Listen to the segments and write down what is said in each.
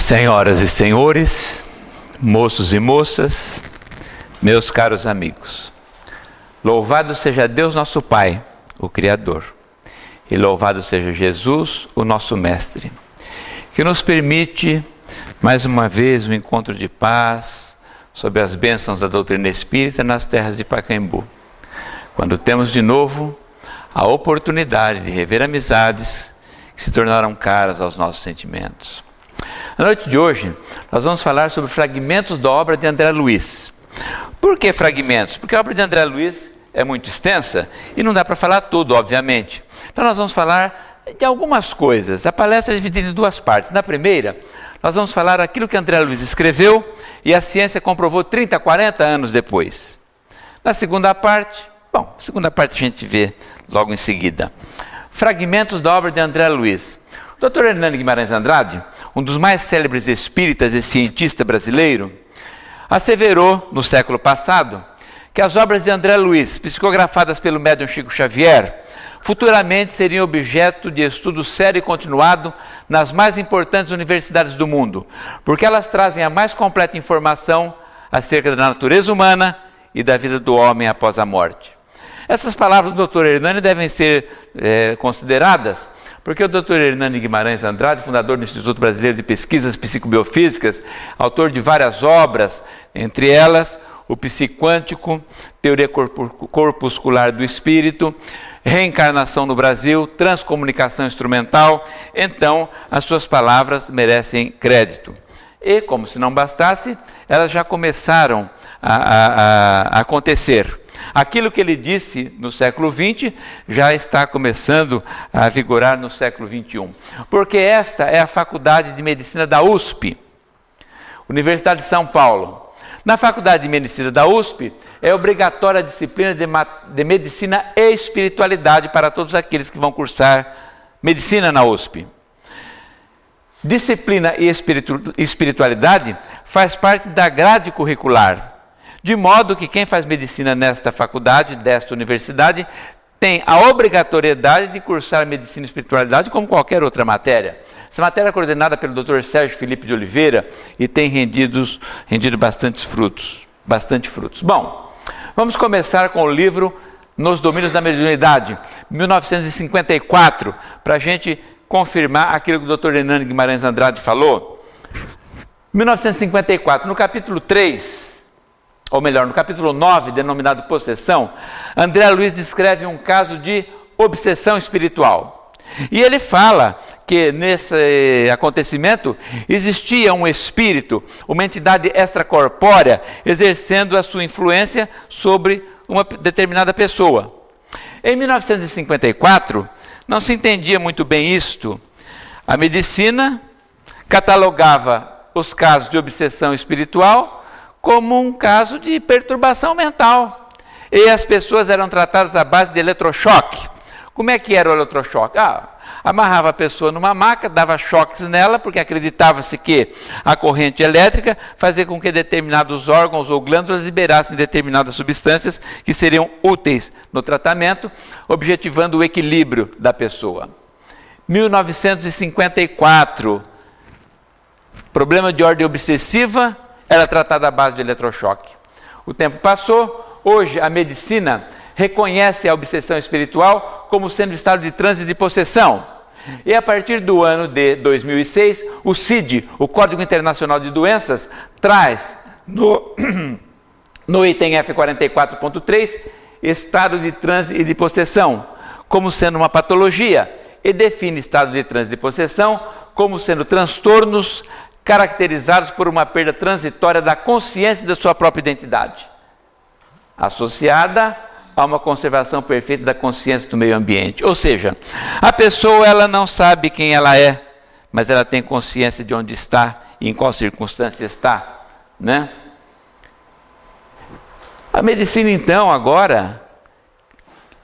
Senhoras e senhores, moços e moças, meus caros amigos, louvado seja Deus nosso Pai, o Criador, e louvado seja Jesus, o nosso Mestre, que nos permite mais uma vez um encontro de paz sob as bênçãos da doutrina espírita nas terras de Pacaembu, quando temos de novo a oportunidade de rever amizades que se tornaram caras aos nossos sentimentos. Na noite de hoje, nós vamos falar sobre fragmentos da obra de André Luiz. Por que fragmentos? Porque a obra de André Luiz é muito extensa e não dá para falar tudo, obviamente. Então nós vamos falar de algumas coisas. A palestra é dividida em duas partes. Na primeira, nós vamos falar aquilo que André Luiz escreveu e a ciência comprovou 30, 40 anos depois. Na segunda parte, a gente vê logo em seguida. Fragmentos da obra de André Luiz. O Dr. Hernani Guimarães Andrade, um dos mais célebres espíritas e cientista brasileiro, asseverou no século passado que as obras de André Luiz, psicografadas pelo médium Chico Xavier, futuramente seriam objeto de estudo sério e continuado nas mais importantes universidades do mundo, porque elas trazem a mais completa informação acerca da natureza humana e da vida do homem após a morte. Essas palavras do Dr. Hernani devem ser consideradas porque o Dr. Hernani Guimarães Andrade, fundador do Instituto Brasileiro de Pesquisas Psicobiofísicas, autor de várias obras, entre elas o Psiquântico, Teoria Corpuscular do Espírito, Reencarnação no Brasil, Transcomunicação Instrumental, então as suas palavras merecem crédito. E, como se não bastasse, elas já começaram a acontecer. Aquilo que ele disse no século XX já está começando a vigorar no século XXI. Porque esta é a Faculdade de Medicina da USP, Universidade de São Paulo. Na Faculdade de Medicina da USP é obrigatória a disciplina de Medicina e Espiritualidade para todos aqueles que vão cursar Medicina na USP. Disciplina e Espiritualidade faz parte da grade curricular. De modo que quem faz medicina nesta faculdade, desta universidade, tem a obrigatoriedade de cursar medicina e espiritualidade como qualquer outra matéria. Essa matéria é coordenada pelo Dr. Sérgio Felipe de Oliveira e tem rendido bastante frutos. Bom, vamos começar com o livro Nos Domínios da Mediunidade, 1954, para a gente confirmar aquilo que o Dr. Hernani Guimarães Andrade falou. 1954, no capítulo 3... ou melhor, no capítulo 9, denominado Possessão, André Luiz descreve um caso de obsessão espiritual. E ele fala que nesse acontecimento existia um espírito, uma entidade extracorpórea, exercendo a sua influência sobre uma determinada pessoa. Em 1954, não se entendia muito bem isto. A medicina catalogava os casos de obsessão espiritual como um caso de perturbação mental. E as pessoas eram tratadas à base de eletrochoque. Como é que era o eletrochoque? Amarrava a pessoa numa maca, dava choques nela, porque acreditava-se que a corrente elétrica fazia com que determinados órgãos ou glândulas liberassem determinadas substâncias que seriam úteis no tratamento, objetivando o equilíbrio da pessoa. 1954, problema de ordem obsessiva, era tratada à base de eletrochoque. O tempo passou, hoje a medicina reconhece a obsessão espiritual como sendo estado de transe de possessão. E a partir do ano de 2006, o CID, o Código Internacional de Doenças, traz no item F44.3, estado de transe e de possessão, como sendo uma patologia, e define estado de transe e de possessão como sendo transtornos caracterizados por uma perda transitória da consciência da sua própria identidade, associada a uma conservação perfeita da consciência do meio ambiente. Ou seja, a pessoa ela não sabe quem ela é, mas ela tem consciência de onde está e em qual circunstância está, né? A medicina então agora,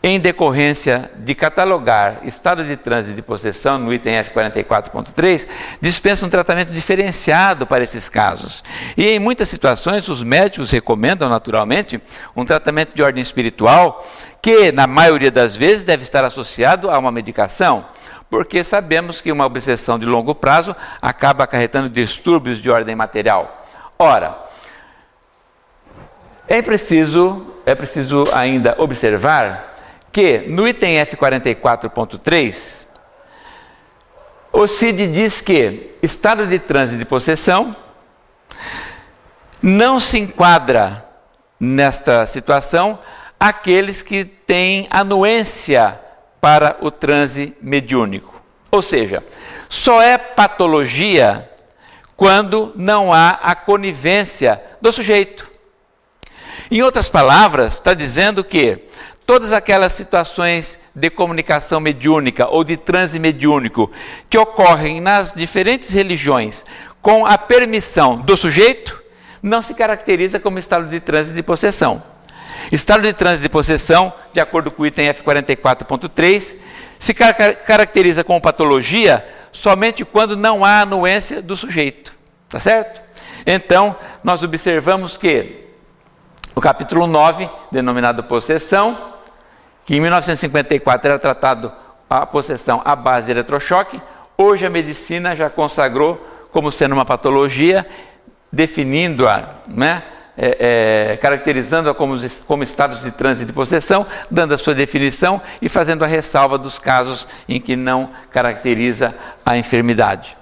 em decorrência de catalogar estado de transe e de possessão no item F44.3, dispensa um tratamento diferenciado para esses casos. E em muitas situações os médicos recomendam naturalmente um tratamento de ordem espiritual que, na maioria das vezes, deve estar associado a uma medicação. porque sabemos que uma obsessão de longo prazo acaba acarretando distúrbios de ordem material. Ora, é preciso ainda observar que no item F44.3, o CID diz que estado de transe de possessão não se enquadra nesta situação aqueles que têm anuência para o transe mediúnico. Ou seja, só é patologia quando não há a conivência do sujeito. Em outras palavras, está dizendo que todas aquelas situações de comunicação mediúnica ou de transe mediúnico que ocorrem nas diferentes religiões com a permissão do sujeito, não se caracteriza como estado de transe de possessão. Estado de transe de possessão, de acordo com o item F44.3, se caracteriza como patologia somente quando não há anuência do sujeito. Tá certo? Então, nós observamos que o capítulo 9, denominado possessão, que em 1954 era tratado a possessão à base de eletrochoque, hoje a medicina já consagrou como sendo uma patologia, definindo-a, né, caracterizando-a como estados de transe de possessão, dando a sua definição e fazendo a ressalva dos casos em que não caracteriza a enfermidade.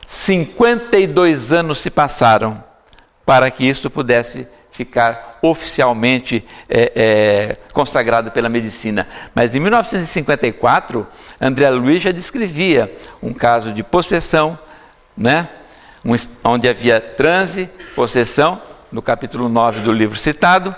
52 anos se passaram para que isto pudesse ficar oficialmente consagrado pela medicina. Mas em 1954, André Luiz já descrevia um caso de possessão, né? Onde havia transe, possessão, no capítulo 9 do livro citado,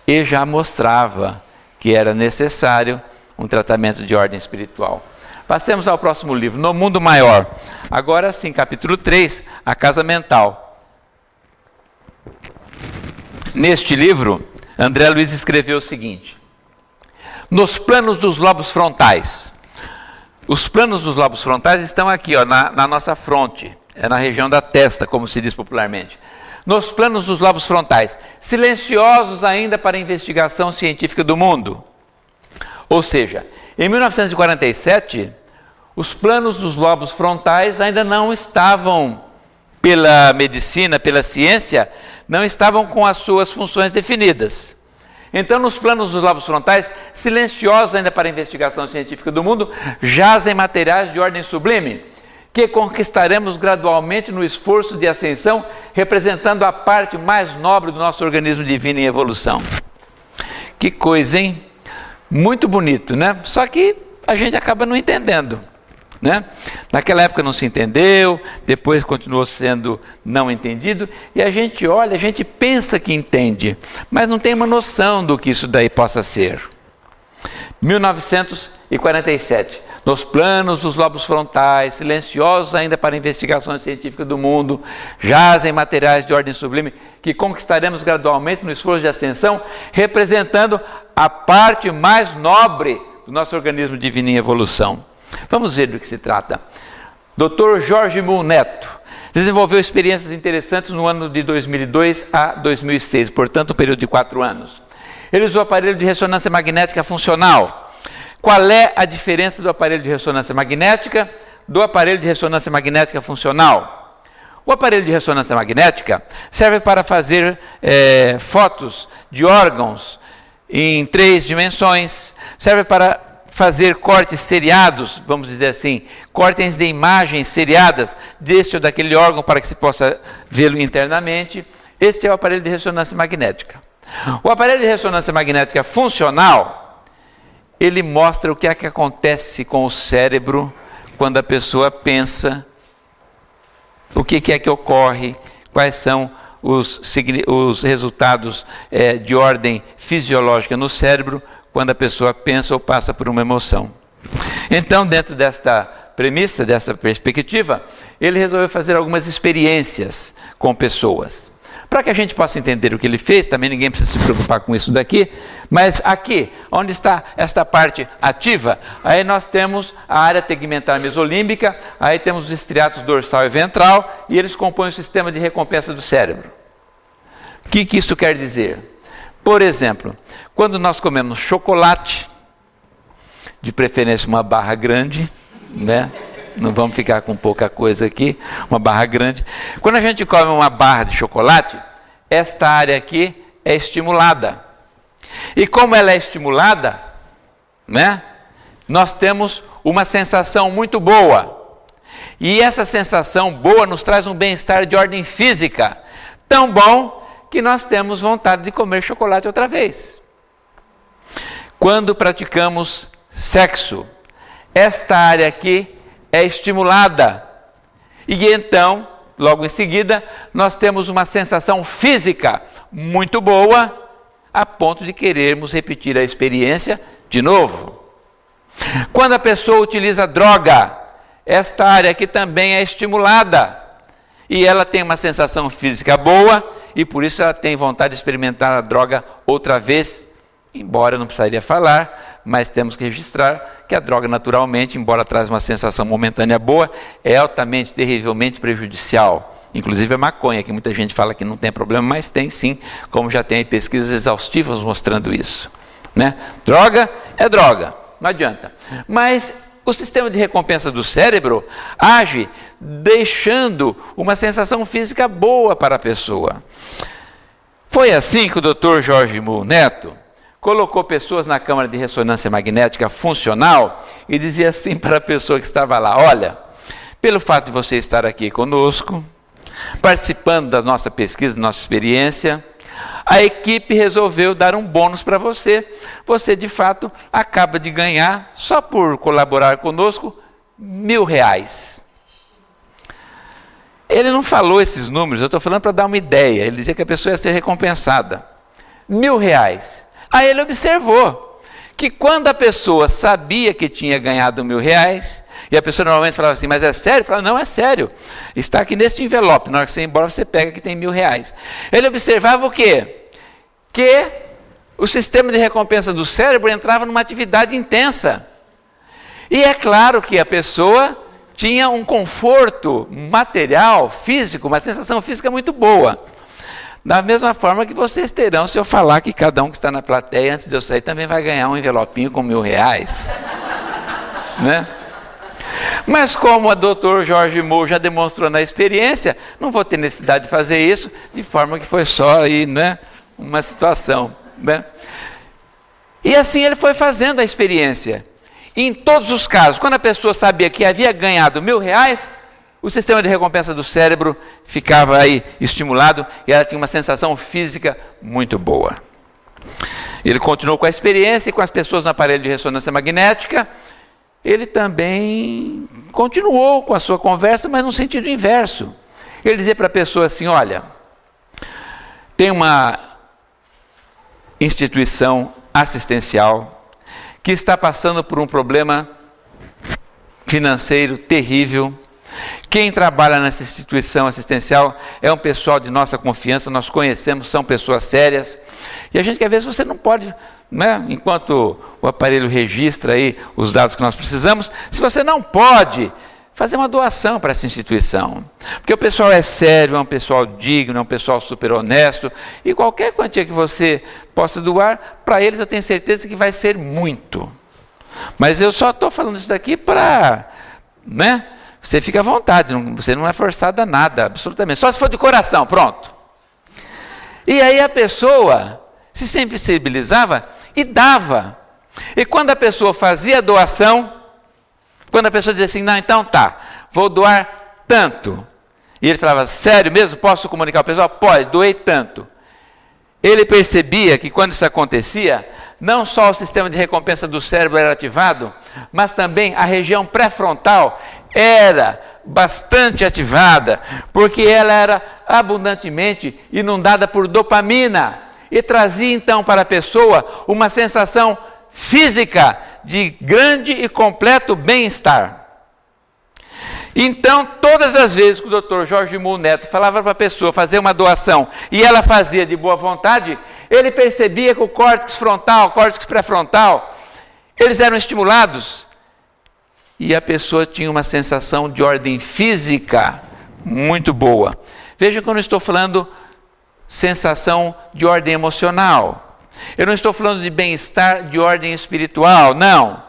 e já mostrava que era necessário um tratamento de ordem espiritual. Passemos ao próximo livro, No Mundo Maior. Agora sim, capítulo 3, A Casa Mental. Neste livro, André Luiz escreveu o seguinte: nos planos dos lobos frontais. Os planos dos lobos frontais estão aqui, ó, na nossa fronte, é na região da testa, como se diz popularmente. Nos planos dos lobos frontais, silenciosos ainda para a investigação científica do mundo. Ou seja, em 1947, os planos dos lobos frontais ainda não estavam, pela medicina, pela ciência, não estavam com as suas funções definidas. Então, nos planos dos lobos frontais, silenciosos ainda para a investigação científica do mundo, jazem materiais de ordem sublime, que conquistaremos gradualmente no esforço de ascensão, representando a parte mais nobre do nosso organismo divino em evolução. Que coisa, hein? Muito bonito, né? Só que a gente acaba não entendendo, né? Naquela época não se entendeu, depois continuou sendo não entendido, e a gente olha, a gente pensa que entende, mas não tem uma noção do que isso daí possa ser. 1947, nos planos dos lobos frontais, silenciosos ainda para a investigação científica do mundo, jazem materiais de ordem sublime que conquistaremos gradualmente no esforço de ascensão, representando a parte mais nobre do nosso organismo divino em evolução. Vamos ver do que se trata. Dr. Jorge Moon Neto desenvolveu experiências interessantes no ano de 2002 a 2006, portanto um período de 4 anos. Ele usou o aparelho de ressonância magnética funcional. Qual é a diferença do aparelho de ressonância magnética do aparelho de ressonância magnética funcional? O aparelho de ressonância magnética serve para fazer fotos de órgãos em 3 dimensões, serve para fazer cortes seriados, vamos dizer assim, cortes de imagens seriadas deste ou daquele órgão para que se possa vê-lo internamente. Este é o aparelho de ressonância magnética. O aparelho de ressonância magnética funcional, ele mostra o que é que acontece com o cérebro quando a pessoa pensa, o que é que ocorre, quais são os resultados de ordem fisiológica no cérebro, quando a pessoa pensa ou passa por uma emoção. Então, dentro desta premissa, desta perspectiva, ele resolveu fazer algumas experiências com pessoas. Para que a gente possa entender o que ele fez, também ninguém precisa se preocupar com isso daqui, mas aqui, onde está esta parte ativa, aí nós temos a área tegmentar mesolímbica, aí temos os estriatos dorsal e ventral, e eles compõem o sistema de recompensa do cérebro. O que isso quer dizer? Por exemplo, quando nós comemos chocolate, de preferência uma barra grande, né? Não vamos ficar com pouca coisa aqui, uma barra grande. Quando a gente come uma barra de chocolate, esta área aqui é estimulada. E como ela é estimulada, né? Nós temos uma sensação muito boa. E essa sensação boa nos traz um bem-estar de ordem física, tão bom que nós temos vontade de comer chocolate outra vez. Quando praticamos sexo, esta área aqui é estimulada. E então, logo em seguida, nós temos uma sensação física muito boa, a ponto de querermos repetir a experiência de novo. Quando a pessoa utiliza droga, esta área aqui também é estimulada. E ela tem uma sensação física boa, e por isso ela tem vontade de experimentar a droga outra vez, embora eu não precisaria falar, mas temos que registrar que a droga naturalmente, embora traz uma sensação momentânea boa, é altamente, terrivelmente prejudicial. Inclusive a maconha, que muita gente fala que não tem problema, mas tem sim, como já tem pesquisas exaustivas mostrando isso, né? Droga é droga, não adianta. Mas o sistema de recompensa do cérebro age deixando uma sensação física boa para a pessoa. Foi assim que o Dr. Jorge Muhl Neto colocou pessoas na câmara de ressonância magnética funcional e dizia assim para a pessoa que estava lá: olha, pelo fato de você estar aqui conosco, participando da nossa pesquisa, da nossa experiência, a equipe resolveu dar um bônus para você. Você, de fato, acaba de ganhar, só por colaborar conosco, R$1.000. Ele não falou esses números, eu estou falando para dar uma ideia. Ele dizia que a pessoa ia ser recompensada. R$1.000. Aí ele observou que quando a pessoa sabia que tinha ganhado R$1.000, e a pessoa normalmente falava assim, mas é sério? Falava, não, é sério. Está aqui neste envelope, na hora que você ir embora, você pega que tem R$1.000. Ele observava o quê? Que o sistema de recompensa do cérebro entrava numa atividade intensa. E é claro que a pessoa tinha um conforto material, físico, uma sensação física muito boa. Da mesma forma que vocês terão se eu falar que cada um que está na plateia, antes de eu sair, também vai ganhar um envelopinho com R$1.000. Né? Mas como o Dr. Jorge Muhl já demonstrou na experiência, não vou ter necessidade de fazer isso, de forma que foi só aí, né, uma situação. Né? E assim ele foi fazendo a experiência. E em todos os casos, quando a pessoa sabia que havia ganhado R$1.000, o sistema de recompensa do cérebro ficava aí estimulado e ela tinha uma sensação física muito boa. Ele continuou com a experiência e com as pessoas no aparelho de ressonância magnética, ele também continuou com a sua conversa, mas no sentido inverso. Ele dizia para a pessoa assim, olha, tem uma instituição assistencial que está passando por um problema financeiro terrível. Quem trabalha nessa instituição assistencial é um pessoal de nossa confiança, nós conhecemos, são pessoas sérias. E a gente que às vezes você não pode, né, enquanto o aparelho registra aí os dados que nós precisamos, se você não pode fazer uma doação para essa instituição. Porque o pessoal é sério, é um pessoal digno, é um pessoal super honesto, e qualquer quantia que você possa doar, para eles eu tenho certeza que vai ser muito. Mas eu só estou falando isso daqui para, né? Você fica à vontade, você não é forçado a nada, absolutamente. Só se for de coração, pronto. E aí a pessoa se sensibilizava e dava. E quando a pessoa fazia a doação, quando a pessoa dizia assim, não, então tá, vou doar tanto. E ele falava, sério mesmo? Posso comunicar ao pessoal? Pode, doei tanto. Ele percebia que quando isso acontecia, não só o sistema de recompensa do cérebro era ativado, mas também a região pré-frontal era bastante ativada, porque ela era abundantemente inundada por dopamina e trazia então para a pessoa uma sensação física de grande e completo bem-estar. Então, todas as vezes que o Dr. Jorge Muhl Neto falava para a pessoa fazer uma doação e ela fazia de boa vontade, ele percebia que o córtex frontal, o córtex pré-frontal, eles eram estimulados e a pessoa tinha uma sensação de ordem física muito boa. Veja que eu não estou falando sensação de ordem emocional. Eu não estou falando de bem-estar de ordem espiritual, não.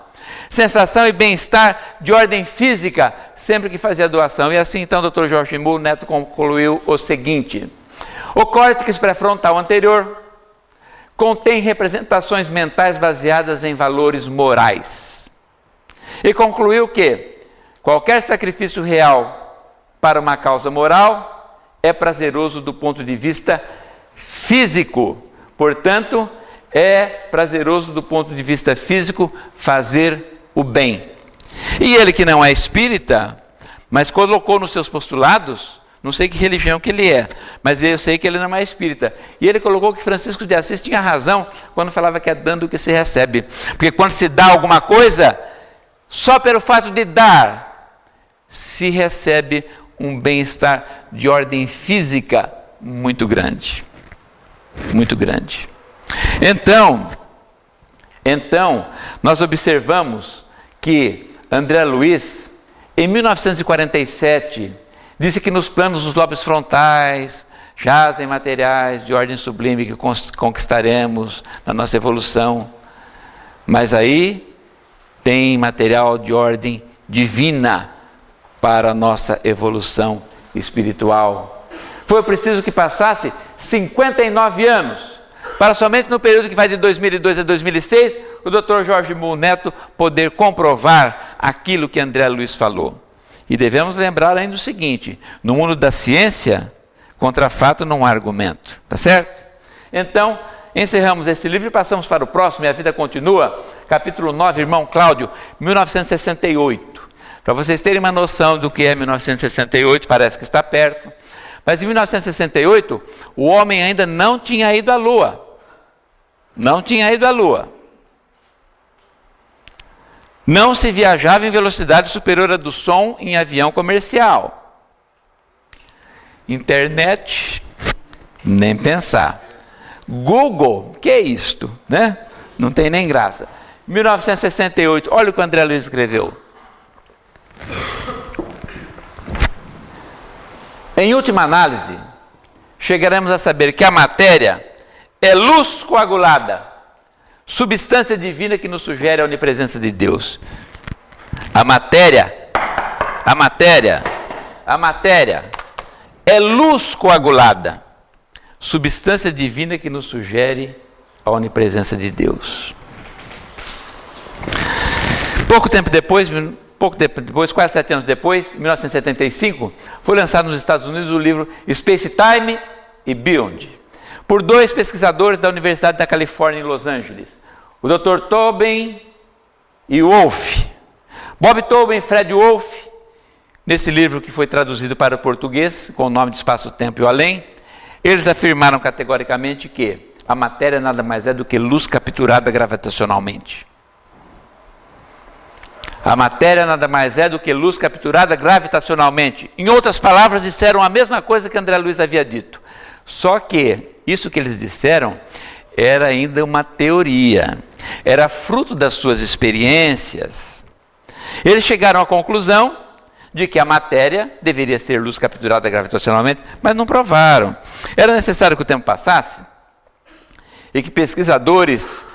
sensação e bem-estar de ordem física, sempre que fazia doação. E assim, então, o Dr. Jorge Muhl Neto concluiu o seguinte: o córtex pré-frontal anterior contém representações mentais baseadas em valores morais. E concluiu que qualquer sacrifício real para uma causa moral é prazeroso do ponto de vista físico. Portanto, é prazeroso do ponto de vista físico fazer o bem. E ele, que não é espírita, mas colocou nos seus postulados, não sei que religião que ele é, mas eu sei que ele não é espírita. E ele colocou que Francisco de Assis tinha razão quando falava que é dando o que se recebe. Porque quando se dá alguma coisa, só pelo fato de dar, se recebe um bem-estar de ordem física muito grande. Muito grande. Então, nós observamos que André Luiz, em 1947, disse que nos planos dos lobos frontais jazem materiais de ordem sublime que conquistaremos na nossa evolução. Mas aí tem material de ordem divina para a nossa evolução espiritual. Foi preciso que passasse 59 anos para somente no período que vai de 2002 a 2006, o Dr. Jorge Muhl Neto poder comprovar aquilo que André Luiz falou. E devemos lembrar ainda o seguinte: no mundo da ciência, contra fato não há argumento, tá certo? Então, encerramos esse livro e passamos para o próximo, e a vida continua, capítulo 9, irmão Cláudio, 1968. Para vocês terem uma noção do que é 1968, parece que está perto. Mas em 1968, o homem ainda não tinha ido à Lua. Não tinha ido à Lua. Não se viajava em velocidade superior à do som em avião comercial. Internet, nem pensar. Google, que é isto, né? Não tem nem graça. 1968, olha o que o André Luiz escreveu. Em última análise, chegaremos a saber que a matéria é luz coagulada, substância divina que nos sugere a onipresença de Deus. A matéria é luz coagulada, substância divina que nos sugere a onipresença de Deus. Pouco tempo depois, quase 7 anos depois, em 1975, foi lançado nos Estados Unidos o livro Space Time e Beyond, por 2 pesquisadores da Universidade da Califórnia em Los Angeles, o Dr. Tobin e Wolff. Bob Tobin e Fred Wolff, nesse livro que foi traduzido para o português, com o nome de Espaço-Tempo e o Além, eles afirmaram categoricamente que a matéria nada mais é do que luz capturada gravitacionalmente. A matéria nada mais é do que luz capturada gravitacionalmente. Em outras palavras, disseram a mesma coisa que André Luiz havia dito. Só que isso que eles disseram era ainda uma teoria. Era fruto das suas experiências. Eles chegaram à conclusão de que a matéria deveria ser luz capturada gravitacionalmente, mas não provaram. Era necessário que o tempo passasse e que pesquisadores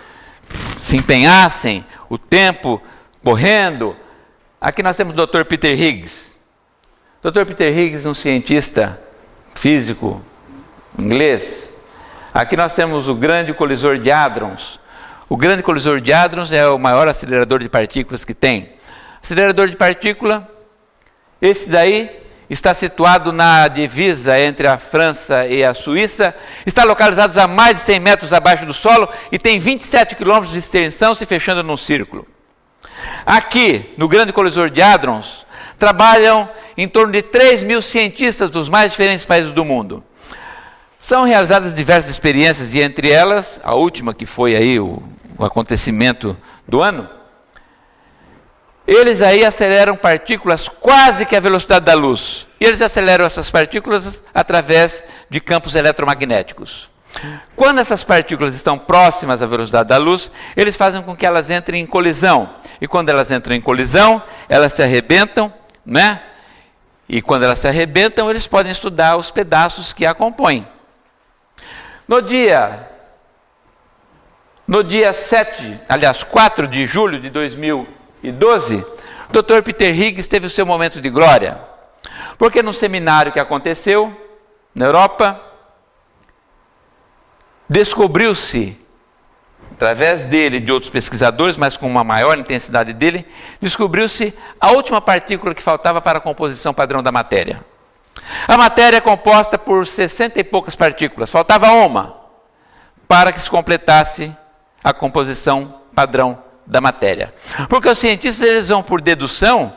se empenhassem, o tempo correndo. Aqui nós temos o Dr. Peter Higgs. Dr. Peter Higgs, um cientista físico inglês. Aqui nós temos o grande colisor de hadrons. O grande colisor de hadrons é o maior acelerador de partículas que tem. Acelerador de partícula, esse daí está situado na divisa entre a França e a Suíça, está localizado a mais de 100 metros abaixo do solo e tem 27 quilômetros de extensão, se fechando num círculo. Aqui, no grande colisor de hadrons, trabalham em torno de 3.000 cientistas dos mais diferentes países do mundo. São realizadas diversas experiências, e entre elas, a última que foi aí o acontecimento do ano, eles aí aceleram partículas quase que à velocidade da luz. E eles aceleram essas partículas através de campos eletromagnéticos. Quando essas partículas estão próximas à velocidade da luz, eles fazem com que elas entrem em colisão. E quando elas entram em colisão, elas se arrebentam, né? E quando elas se arrebentam, eles podem estudar os pedaços que a compõem. No dia 4 de julho de 2000 2012, o Dr. Peter Higgs teve o seu momento de glória. Porque no seminário que aconteceu na Europa, descobriu-se, através dele e de outros pesquisadores, mas com uma maior intensidade dele, descobriu-se a última partícula que faltava para a composição padrão da matéria. A matéria é composta por 60 e poucas partículas, faltava uma para que se completasse a composição padrão da matéria. Porque os cientistas eles vão por dedução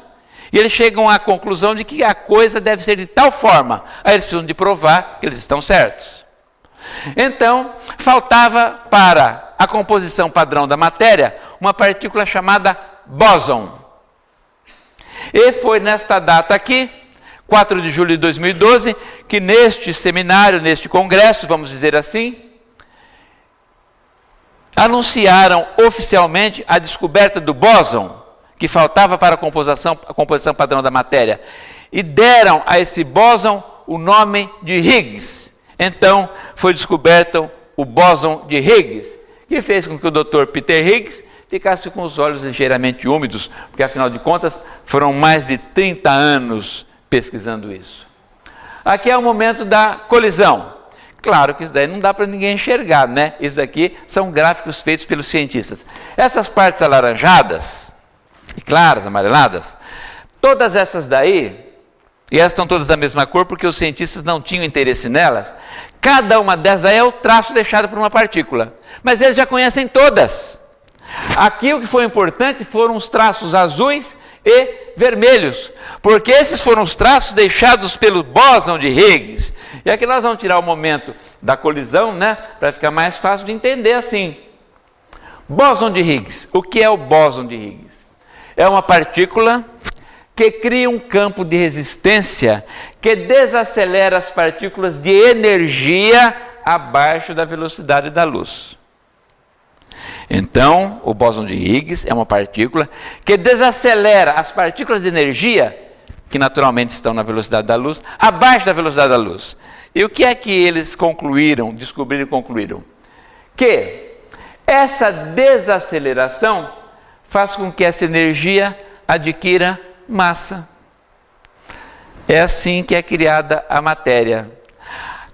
e eles chegam à conclusão de que a coisa deve ser de tal forma. Aí eles precisam de provar que eles estão certos. Então, faltava para a composição padrão da matéria uma partícula chamada bóson. E foi nesta data aqui, 4 de julho de 2012, que neste seminário, neste congresso, vamos dizer assim, anunciaram oficialmente a descoberta do bóson, que faltava para a composição padrão da matéria, e deram a esse bóson o nome de Higgs. Então, foi descoberto o bóson de Higgs, que fez com que o Dr. Peter Higgs ficasse com os olhos ligeiramente úmidos, porque, afinal de contas, foram mais de 30 anos pesquisando isso. Aqui é o momento da colisão. Claro que isso daí não dá para ninguém enxergar, né? Isso daqui são gráficos feitos pelos cientistas. Essas partes alaranjadas e claras, amareladas, todas essas daí, e elas estão todas da mesma cor porque os cientistas não tinham interesse nelas, cada uma dessas aí é o traço deixado por uma partícula. Mas eles já conhecem todas. Aqui o que foi importante foram os traços azuis e vermelhos, porque esses foram os traços deixados pelo bóson de Higgs. E aqui nós vamos tirar o momento da colisão, né, para ficar mais fácil de entender assim. Bóson de Higgs. O que é o bóson de Higgs? É uma partícula que cria um campo de resistência que desacelera as partículas de energia abaixo da velocidade da luz. Então, o bóson de Higgs é uma partícula que desacelera as partículas de energia, que naturalmente estão na velocidade da luz, abaixo da velocidade da luz. E o que é que eles descobriram e concluíram? Que essa desaceleração faz com que essa energia adquira massa. É assim que é criada a matéria.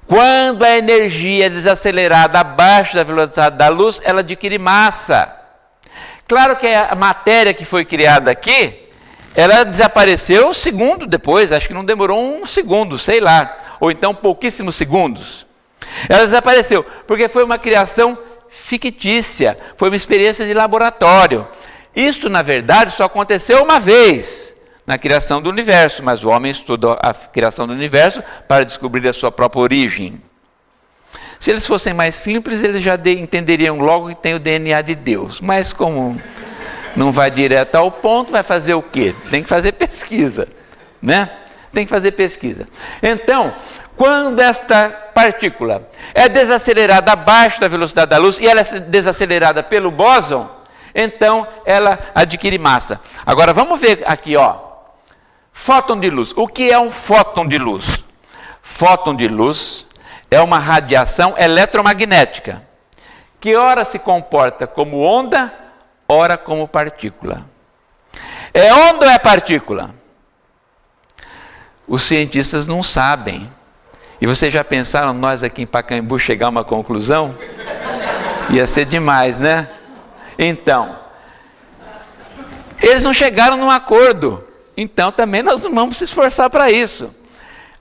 Quando a energia é desacelerada abaixo da velocidade da luz, ela adquire massa. Claro que a matéria que foi criada aqui, ela desapareceu um segundo depois, acho que não demorou um segundo, sei lá, ou então pouquíssimos segundos. Ela desapareceu, porque foi uma criação fictícia, foi uma experiência de laboratório. Isso, na verdade, só aconteceu uma vez na criação do universo, mas o homem estudou a criação do universo para descobrir a sua própria origem. Se eles fossem mais simples, eles já entenderiam logo que tem o DNA de Deus, mas como não vai direto ao ponto, vai fazer o quê? Tem que fazer pesquisa, né? Tem que fazer pesquisa. Então, quando esta partícula é desacelerada abaixo da velocidade da luz e ela é desacelerada pelo bóson, então ela adquire massa. Agora vamos ver aqui, ó. Fóton de luz. O que é um fóton de luz? Fóton de luz é uma radiação eletromagnética que ora se comporta como onda, ora como partícula. É onda ou é partícula? Os cientistas não sabem. E vocês já pensaram, nós aqui em Pacaembu, chegar a uma conclusão? Ia ser demais, né? Então, eles não chegaram num acordo. Então, também nós não vamos se esforçar para isso.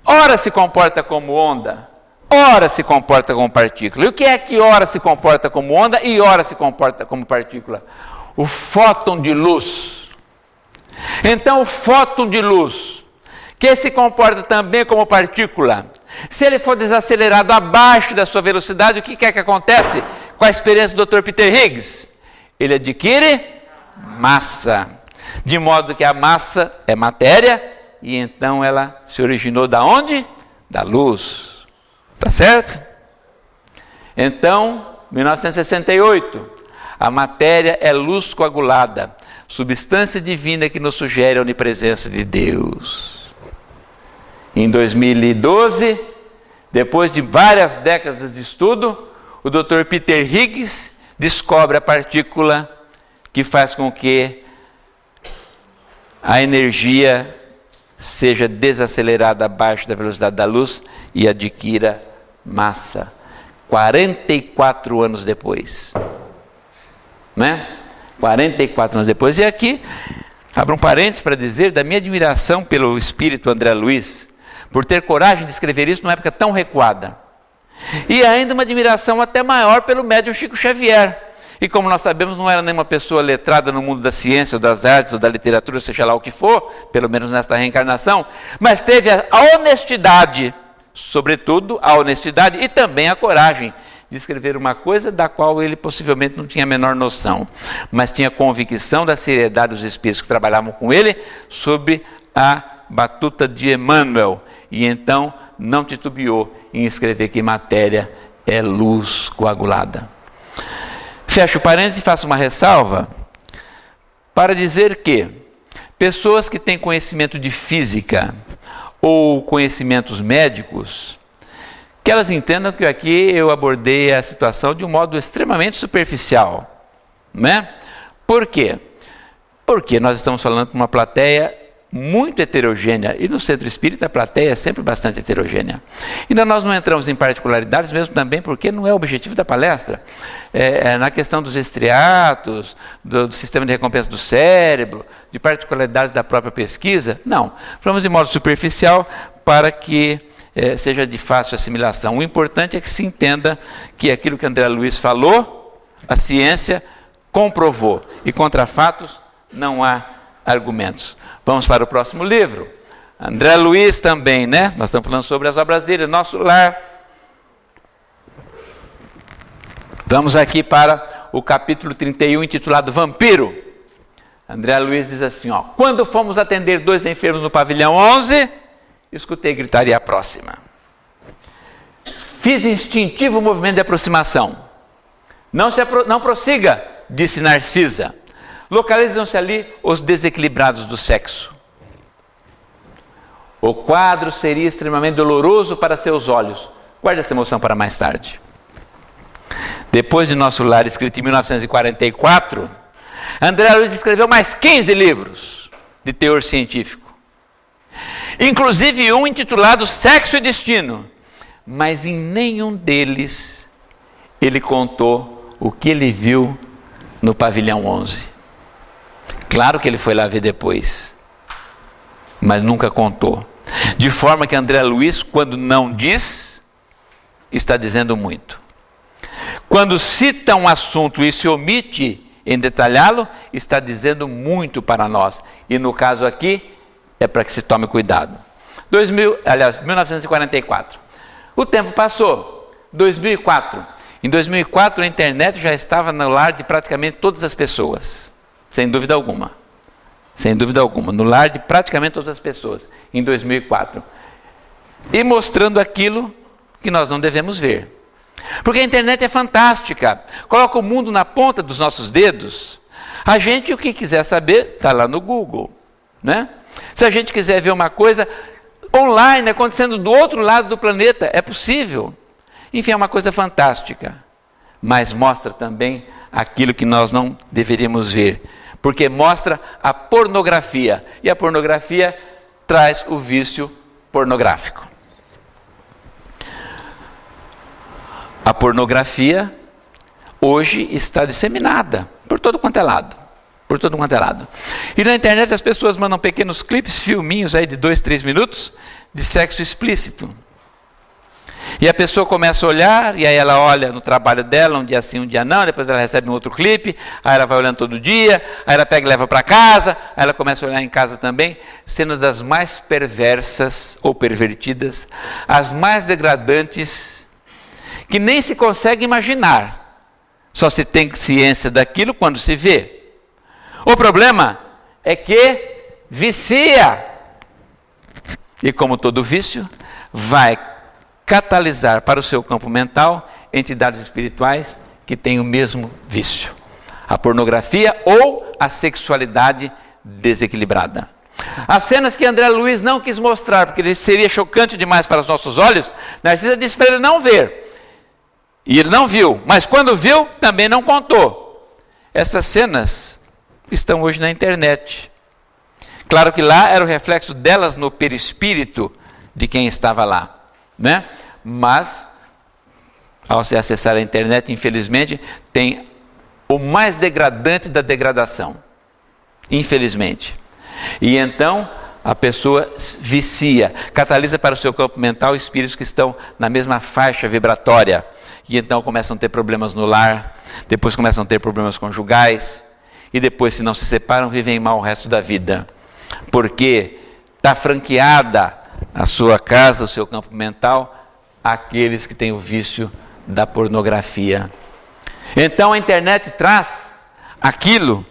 Ora se comporta como onda, ora se comporta como partícula. E o que é que ora se comporta como onda e ora se comporta como partícula? O fóton de luz. Então, o fóton de luz, que se comporta também como partícula, se ele for desacelerado abaixo da sua velocidade, o que é que acontece com a experiência do Dr. Peter Higgs? Ele adquire massa, de modo que a massa é matéria, e então ela se originou da onde? Da luz. Tá certo? Então, 1968, a matéria é luz coagulada, substância divina que nos sugere a onipresença de Deus. Em 2012, depois de várias décadas de estudo, o Dr. Peter Higgs descobre a partícula que faz com que a energia seja desacelerada abaixo da velocidade da luz e adquira massa. 44 anos depois. Né? 44 anos depois. E aqui, abro um parênteses para dizer da minha admiração pelo espírito André Luiz, por ter coragem de escrever isso numa época tão recuada. E ainda uma admiração até maior pelo médium Chico Xavier. E como nós sabemos, não era nenhuma pessoa letrada no mundo da ciência, ou das artes, ou da literatura, seja lá o que for, pelo menos nesta reencarnação, mas teve a honestidade, sobretudo a honestidade e também a coragem de escrever uma coisa da qual ele possivelmente não tinha a menor noção, mas tinha convicção da seriedade dos espíritos que trabalhavam com ele sob a batuta de Emmanuel, e então não titubeou em escrever que matéria é luz coagulada. Fecho parênteses e faço uma ressalva para dizer que pessoas que têm conhecimento de física ou conhecimentos médicos, que elas entendam que aqui eu abordei a situação de um modo extremamente superficial, não é? Por quê? Porque nós estamos falando com uma plateia muito heterogênea, e no centro espírita a plateia é sempre bastante heterogênea. Ainda nós não entramos em particularidades, mesmo também porque não é o objetivo da palestra. Na questão dos estriatos, do sistema de recompensa do cérebro, de particularidades da própria pesquisa, não. Falamos de modo superficial para que seja de fácil assimilação. O importante é que se entenda que aquilo que André Luiz falou, a ciência comprovou, e contra fatos não há argumentos. Vamos para o próximo livro. André Luiz também, né? Nós estamos falando sobre as obras dele, Nosso Lar. Vamos aqui para o capítulo 31, intitulado Vampiro. André Luiz diz assim, ó: quando fomos atender 2 enfermos no pavilhão 11, escutei gritaria próxima. Fiz instintivo movimento de aproximação. Não prossiga, disse Narcisa. Localizam-se ali os desequilibrados do sexo. O quadro seria extremamente doloroso para seus olhos. Guarde essa emoção para mais tarde. Depois de Nosso Lar, escrito em 1944, André Luiz escreveu mais 15 livros de teor científico. Inclusive um intitulado Sexo e Destino. Mas em nenhum deles ele contou o que ele viu no pavilhão 11. Claro que ele foi lá ver depois, mas nunca contou. De forma que André Luiz, quando não diz, está dizendo muito. Quando cita um assunto e se omite em detalhá-lo, está dizendo muito para nós. E no caso aqui, é para que se tome cuidado. 1944. O tempo passou. 2004. Em 2004, a internet já estava no lar de praticamente todas as pessoas. Sem dúvida alguma. Sem dúvida alguma. No lar de praticamente todas as pessoas. Em 2004. E mostrando aquilo que nós não devemos ver. Porque a internet é fantástica. Coloca o mundo na ponta dos nossos dedos. A gente, o que quiser saber, está lá no Google. Né? Se a gente quiser ver uma coisa online, acontecendo do outro lado do planeta, é possível. Enfim, é uma coisa fantástica. Mas mostra também aquilo que nós não deveríamos ver. Porque mostra a pornografia. E a pornografia traz o vício pornográfico. A pornografia hoje está disseminada por todo quanto é lado. Por todo quanto é lado. E na internet as pessoas mandam pequenos clipes, filminhos aí de 2, 3 minutos de sexo explícito. E a pessoa começa a olhar, e aí ela olha no trabalho dela, um dia sim, um dia não, depois ela recebe um outro clipe, aí ela vai olhando todo dia, aí ela pega e leva para casa, aí ela começa a olhar em casa também, cenas das mais perversas ou pervertidas, as mais degradantes, que nem se consegue imaginar, só se tem ciência daquilo quando se vê. O problema é que vicia, e como todo vício, vai catalisar para o seu campo mental entidades espirituais que têm o mesmo vício. A pornografia ou a sexualidade desequilibrada. As cenas que André Luiz não quis mostrar, porque seria chocante demais para os nossos olhos, Narcisa disse para ele não ver. E ele não viu, mas quando viu, também não contou. Essas cenas estão hoje na internet. Claro que lá era o reflexo delas no perispírito de quem estava lá, né? Mas, ao se acessar a internet, infelizmente, tem o mais degradante da degradação, infelizmente. E então, a pessoa vicia, catalisa para o seu campo mental espíritos que estão na mesma faixa vibratória. E então começam a ter problemas no lar, depois começam a ter problemas conjugais, e depois, se não se separam, vivem mal o resto da vida. Porque está franqueada a sua casa, o seu campo mental, àqueles que têm o vício da pornografia. Então a internet traz aquilo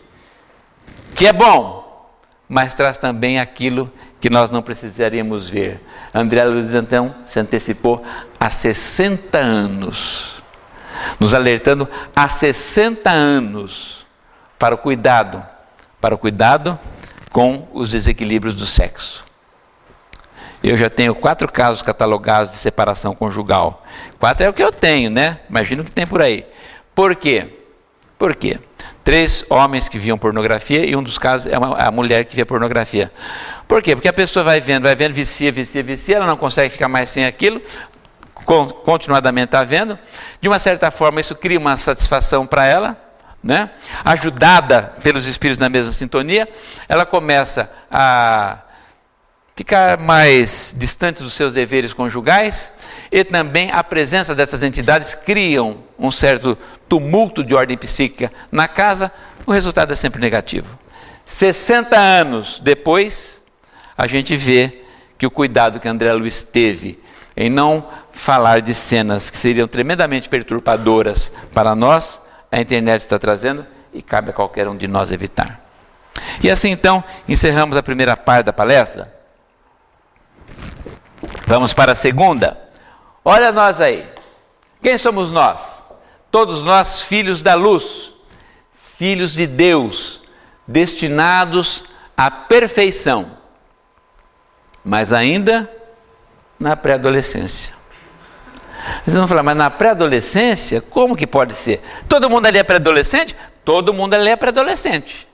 que é bom, mas traz também aquilo que nós não precisaríamos ver. André Luiz então se antecipou há 60 anos, nos alertando há 60 anos para o cuidado com os desequilíbrios do sexo. Eu já tenho 4 casos catalogados de separação conjugal. 4 é o que eu tenho, né? Imagino que tem por aí. Por quê? Por quê? 3 homens que viam pornografia e um dos casos é a mulher que via pornografia. Por quê? Porque a pessoa vai vendo, vicia, ela não consegue ficar mais sem aquilo, continuadamente está vendo. De uma certa forma, isso cria uma satisfação para ela, né? Ajudada pelos espíritos na mesma sintonia, ela começa a ficar mais distante dos seus deveres conjugais, e também a presença dessas entidades criam um certo tumulto de ordem psíquica na casa. O resultado é sempre negativo. 60 anos depois, a gente vê que o cuidado que André Luiz teve em não falar de cenas que seriam tremendamente perturbadoras para nós, a internet está trazendo e cabe a qualquer um de nós evitar. E assim então, encerramos a primeira parte da palestra. Vamos para a segunda. Olha nós aí. Quem somos nós? Todos nós filhos da luz, filhos de Deus, destinados à perfeição, mas ainda na pré-adolescência. Vocês vão falar, mas na pré-adolescência, como que pode ser? Todo mundo ali é pré-adolescente? Todo mundo ali é pré-adolescente.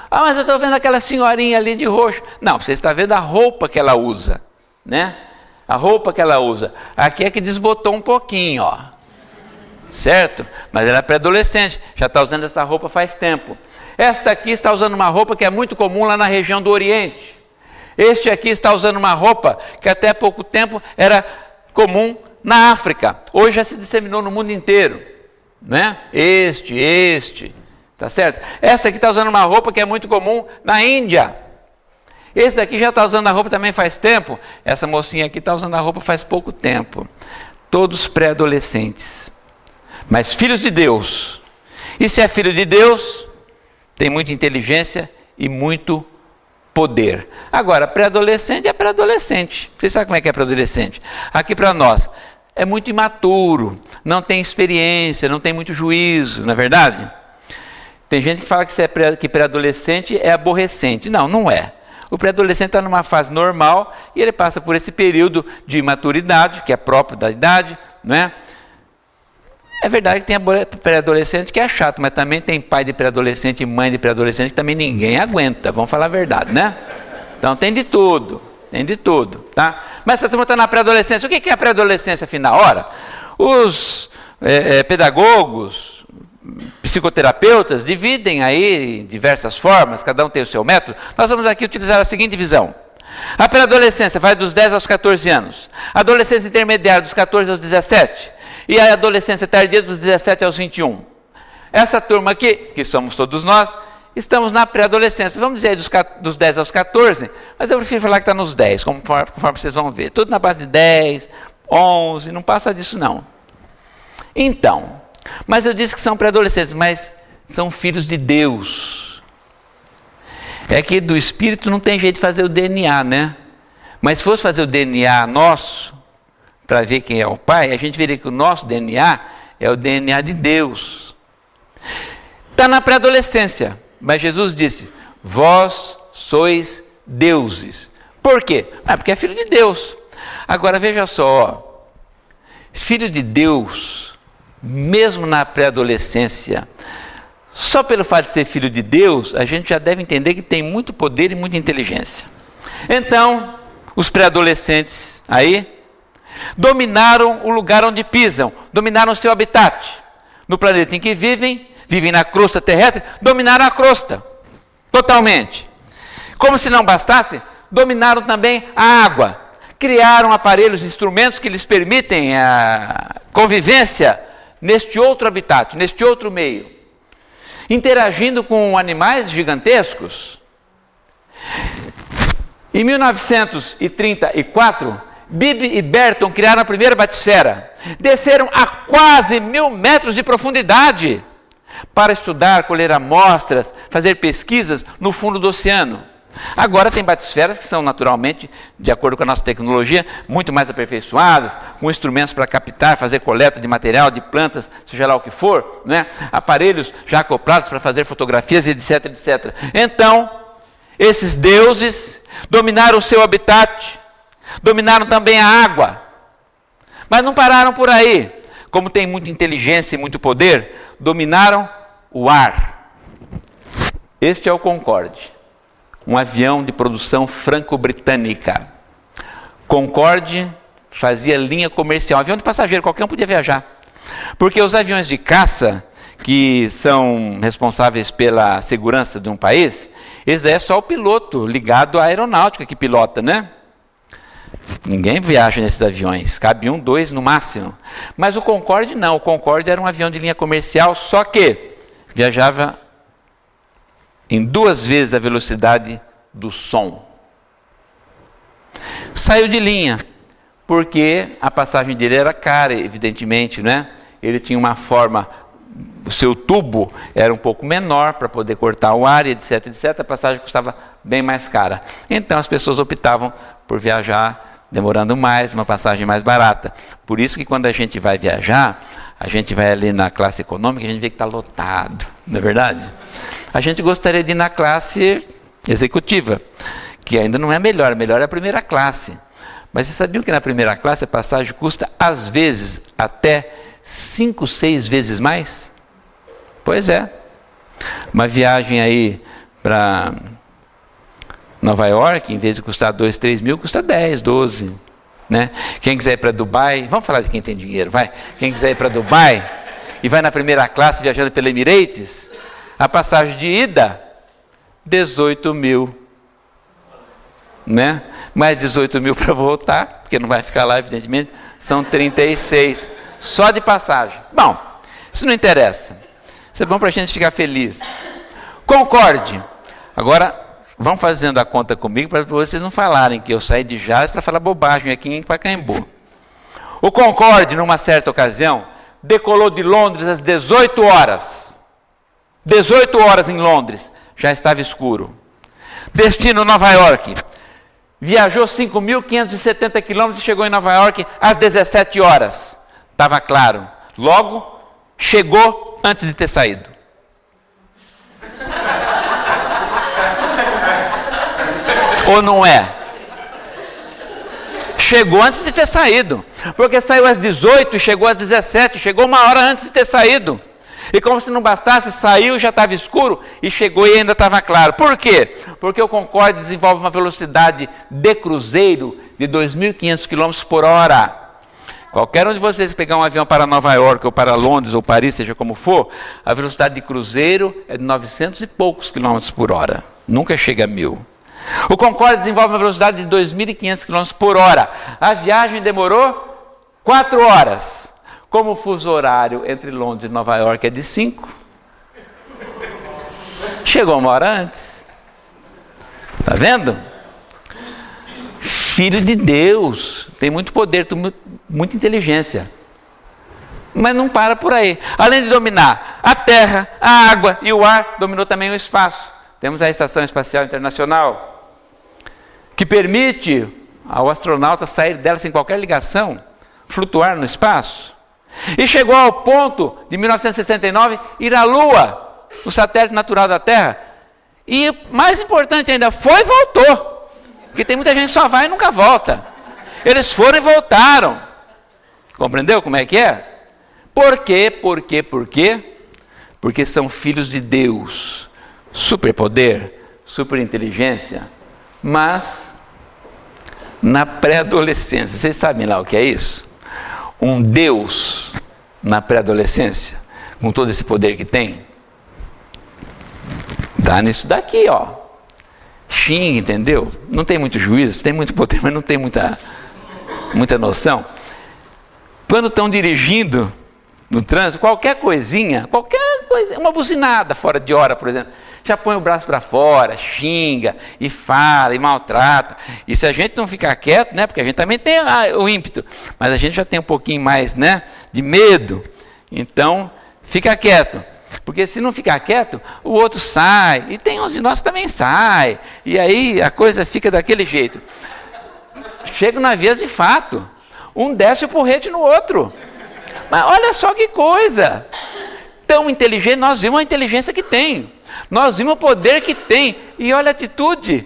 Ah, mas eu estou vendo aquela senhorinha ali de roxo. Não, você está vendo a roupa que ela usa, né? A roupa que ela usa. Aqui é que desbotou um pouquinho, ó. Certo? Mas ela é pré-adolescente, já está usando essa roupa faz tempo. Esta aqui está usando uma roupa que é muito comum lá na região do Oriente. Este aqui está usando uma roupa que até pouco tempo era comum na África. Hoje já se disseminou no mundo inteiro, né? Este, tá certo? Esta aqui está usando uma roupa que é muito comum na Índia. Esse daqui já está usando a roupa também faz tempo. Essa mocinha aqui está usando a roupa faz pouco tempo. Todos pré-adolescentes, mas filhos de Deus. E se é filho de Deus, tem muita inteligência e muito poder. Agora, pré-adolescente é pré-adolescente. Vocês sabem como é que é pré-adolescente? Aqui para nós, é muito imaturo, não tem experiência, não tem muito juízo, não é verdade? Tem gente que fala que pré-adolescente é aborrecente. Não, não é. O pré-adolescente está numa fase normal e ele passa por esse período de imaturidade, que é próprio da idade, não é? É verdade que tem pré-adolescente que é chato, mas também tem pai de pré-adolescente e mãe de pré-adolescente que também ninguém aguenta, vamos falar a verdade, né? Então tem de tudo, tá? Mas essa turma está na pré-adolescência. O que é a pré-adolescência, afinal? Ora, os pedagogos, psicoterapeutas dividem aí em diversas formas, cada um tem o seu método. Nós vamos aqui utilizar a seguinte divisão. A pré-adolescência vai dos 10 aos 14 anos, a adolescência intermediária dos 14 aos 17 e a adolescência tardia dos 17 aos 21. Essa turma aqui, que somos todos nós, estamos na pré-adolescência. Vamos dizer aí dos 10 aos 14, mas eu prefiro falar que está nos 10, conforme vocês vão ver. Tudo na base de 10, 11, não passa disso não. Então, mas eu disse que são pré-adolescentes, mas são filhos de Deus. É que do Espírito não tem jeito de fazer o DNA, né? Mas se fosse fazer o DNA nosso, para ver quem é o Pai, a gente veria que o nosso DNA é o DNA de Deus. Está na pré-adolescência, mas Jesus disse, vós sois deuses. Por quê? Porque é filho de Deus. Agora veja só, filho de Deus, mesmo na pré-adolescência, Só pelo fato de ser filho de Deus, a gente já deve entender que tem muito poder e muita inteligência. Então, os pré-adolescentes aí dominaram o lugar onde pisam, dominaram o seu habitat. No planeta em que vivem na crosta terrestre, dominaram a crosta, totalmente. Como se não bastasse, dominaram também a água. Criaram aparelhos, instrumentos que lhes permitem a convivência neste outro habitat, neste outro meio. Interagindo com animais gigantescos. Em 1934, Beebe e Berton criaram a primeira batisfera. Desceram a quase 1000 metros de profundidade para estudar, colher amostras, fazer pesquisas no fundo do oceano. Agora tem batisferas que são naturalmente, de acordo com a nossa tecnologia, muito mais aperfeiçoadas, com instrumentos para captar, fazer coleta de material, de plantas, seja lá o que for, né? Aparelhos já acoplados para fazer fotografias, etc, etc. Então, esses deuses dominaram o seu habitat, dominaram também a água, mas não pararam por aí. Como tem muita inteligência e muito poder, dominaram o ar. Este é o Concorde. Um avião de produção franco-britânica. Concorde fazia linha comercial, um avião de passageiro, qualquer um podia viajar. Porque os aviões de caça, que são responsáveis pela segurança de um país, esse é só o piloto ligado à aeronáutica que pilota, né? Ninguém viaja nesses aviões, cabe 1, 2 no máximo. Mas o Concorde não, o Concorde era um avião de linha comercial, só que viajava em 2 vezes a velocidade do som. Saiu de linha, porque a passagem dele era cara, evidentemente, né? Ele tinha uma forma, o seu tubo era um pouco menor para poder cortar o ar, etc, etc. A passagem custava bem mais cara. Então as pessoas optavam por viajar demorando mais, uma passagem mais barata. Por isso que quando a gente vai viajar, a gente vai ali na classe econômica, a gente vê que está lotado, não é verdade? A gente gostaria de ir na classe executiva, que ainda não é melhor é a primeira classe. Mas vocês sabiam que na primeira classe a passagem custa, às vezes, até 5, 6 vezes mais? Pois é. Uma viagem aí para Nova York, em vez de custar 2, 3 mil, custa 10, 12. Né? Quem quiser ir para Dubai, vamos falar de quem tem dinheiro, vai. Quem quiser ir para Dubai e vai na primeira classe viajando pela Emirates, a passagem de ida, 18 mil. Né? Mais 18 mil para voltar, porque não vai ficar lá, evidentemente, são 36. Só de passagem. Bom, isso não interessa. Isso é bom para a gente ficar feliz. Concorde. Agora, vão fazendo a conta comigo para vocês não falarem que eu saí de Jales para falar bobagem aqui em Pacaembu. O Concorde, numa certa ocasião, decolou de Londres às 18 horas. 18 horas em Londres, já estava escuro. Destino Nova York. Viajou 5.570 quilômetros e chegou em Nova York às 17 horas. Estava claro. Logo, chegou antes de ter saído. Ou não é? Chegou antes de ter saído. Porque saiu às 18 e chegou às 17. Chegou 1 hora antes de ter saído. E como se não bastasse, saiu, já estava escuro, e chegou e ainda estava claro. Por quê? Porque o Concorde desenvolve uma velocidade de cruzeiro de 2.500 km por hora. Qualquer um de vocês pegar um avião para Nova York, ou para Londres, ou Paris, seja como for, a velocidade de cruzeiro é de 900 e poucos quilômetros por hora. Nunca chega a 1.000. O Concorde desenvolve uma velocidade de 2.500 km por hora. A viagem demorou 4 horas. Como o fuso horário entre Londres e Nova York é de 5, chegou 1 hora antes. Está vendo? Filho de Deus, tem muito poder, muita inteligência. Mas não para por aí. Além de dominar a terra, a água e o ar, dominou também o espaço. Temos a Estação Espacial Internacional, que permite ao astronauta sair dela sem qualquer ligação, flutuar no espaço. E chegou ao ponto, de 1969, ir à Lua, o satélite natural da Terra. E, mais importante ainda, foi e voltou. Porque tem muita gente que só vai e nunca volta. Eles foram e porque porque são filhos de Deus. Superpoder, superinteligência, mas na pré-adolescência. Vocês sabem lá o que é isso? Um Deus na pré-adolescência, com todo esse poder que tem, dá nisso daqui, ó. Xinga, entendeu? Não tem muito juízo, tem muito poder, mas não tem muita noção. Quando estão dirigindo no trânsito, qualquer coisa, uma buzinada fora de hora, por exemplo, já põe o braço para fora, xinga, e fala, e maltrata. E se a gente não ficar quieto, né, porque a gente também tem o ímpeto, mas a gente já tem um pouquinho mais, né, de medo, então fica quieto. Porque se não ficar quieto, o outro sai, e tem uns de nós que também sai, e aí a coisa fica daquele jeito. Chega na vias de fato, um desce o porrete no outro. Mas olha só que coisa, tão inteligente, nós vimos a inteligência que tem, nós vimos o poder que tem, e olha a atitude.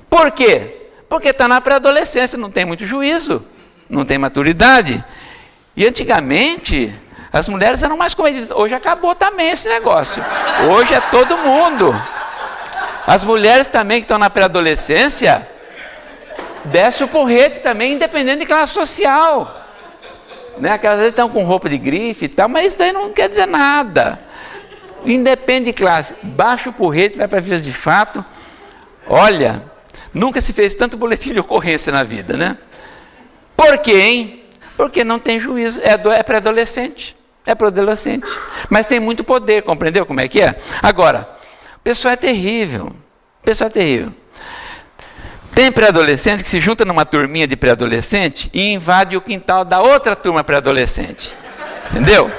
Por quê? Porque está na pré-adolescência, não tem muito juízo, não tem maturidade. E antigamente, as mulheres eram mais comedidas. Hoje acabou também esse negócio. Hoje é todo mundo. As mulheres também que estão na pré-adolescência, desce o porrete também, independente de classe social. Né? Aquelas vezes estão com roupa de grife e tal, mas isso daí não quer dizer nada. Independe de classe, baixa o porrete, vai para vias de fato. Olha, nunca se fez tanto boletim de ocorrência na vida, né? Por quê, hein? Porque não tem juízo, é pré-adolescente, mas tem muito poder, compreendeu como é que é? Agora, o pessoal é terrível, Tem pré-adolescente que se junta numa turminha de pré-adolescente e invade o quintal da outra turma pré-adolescente, entendeu?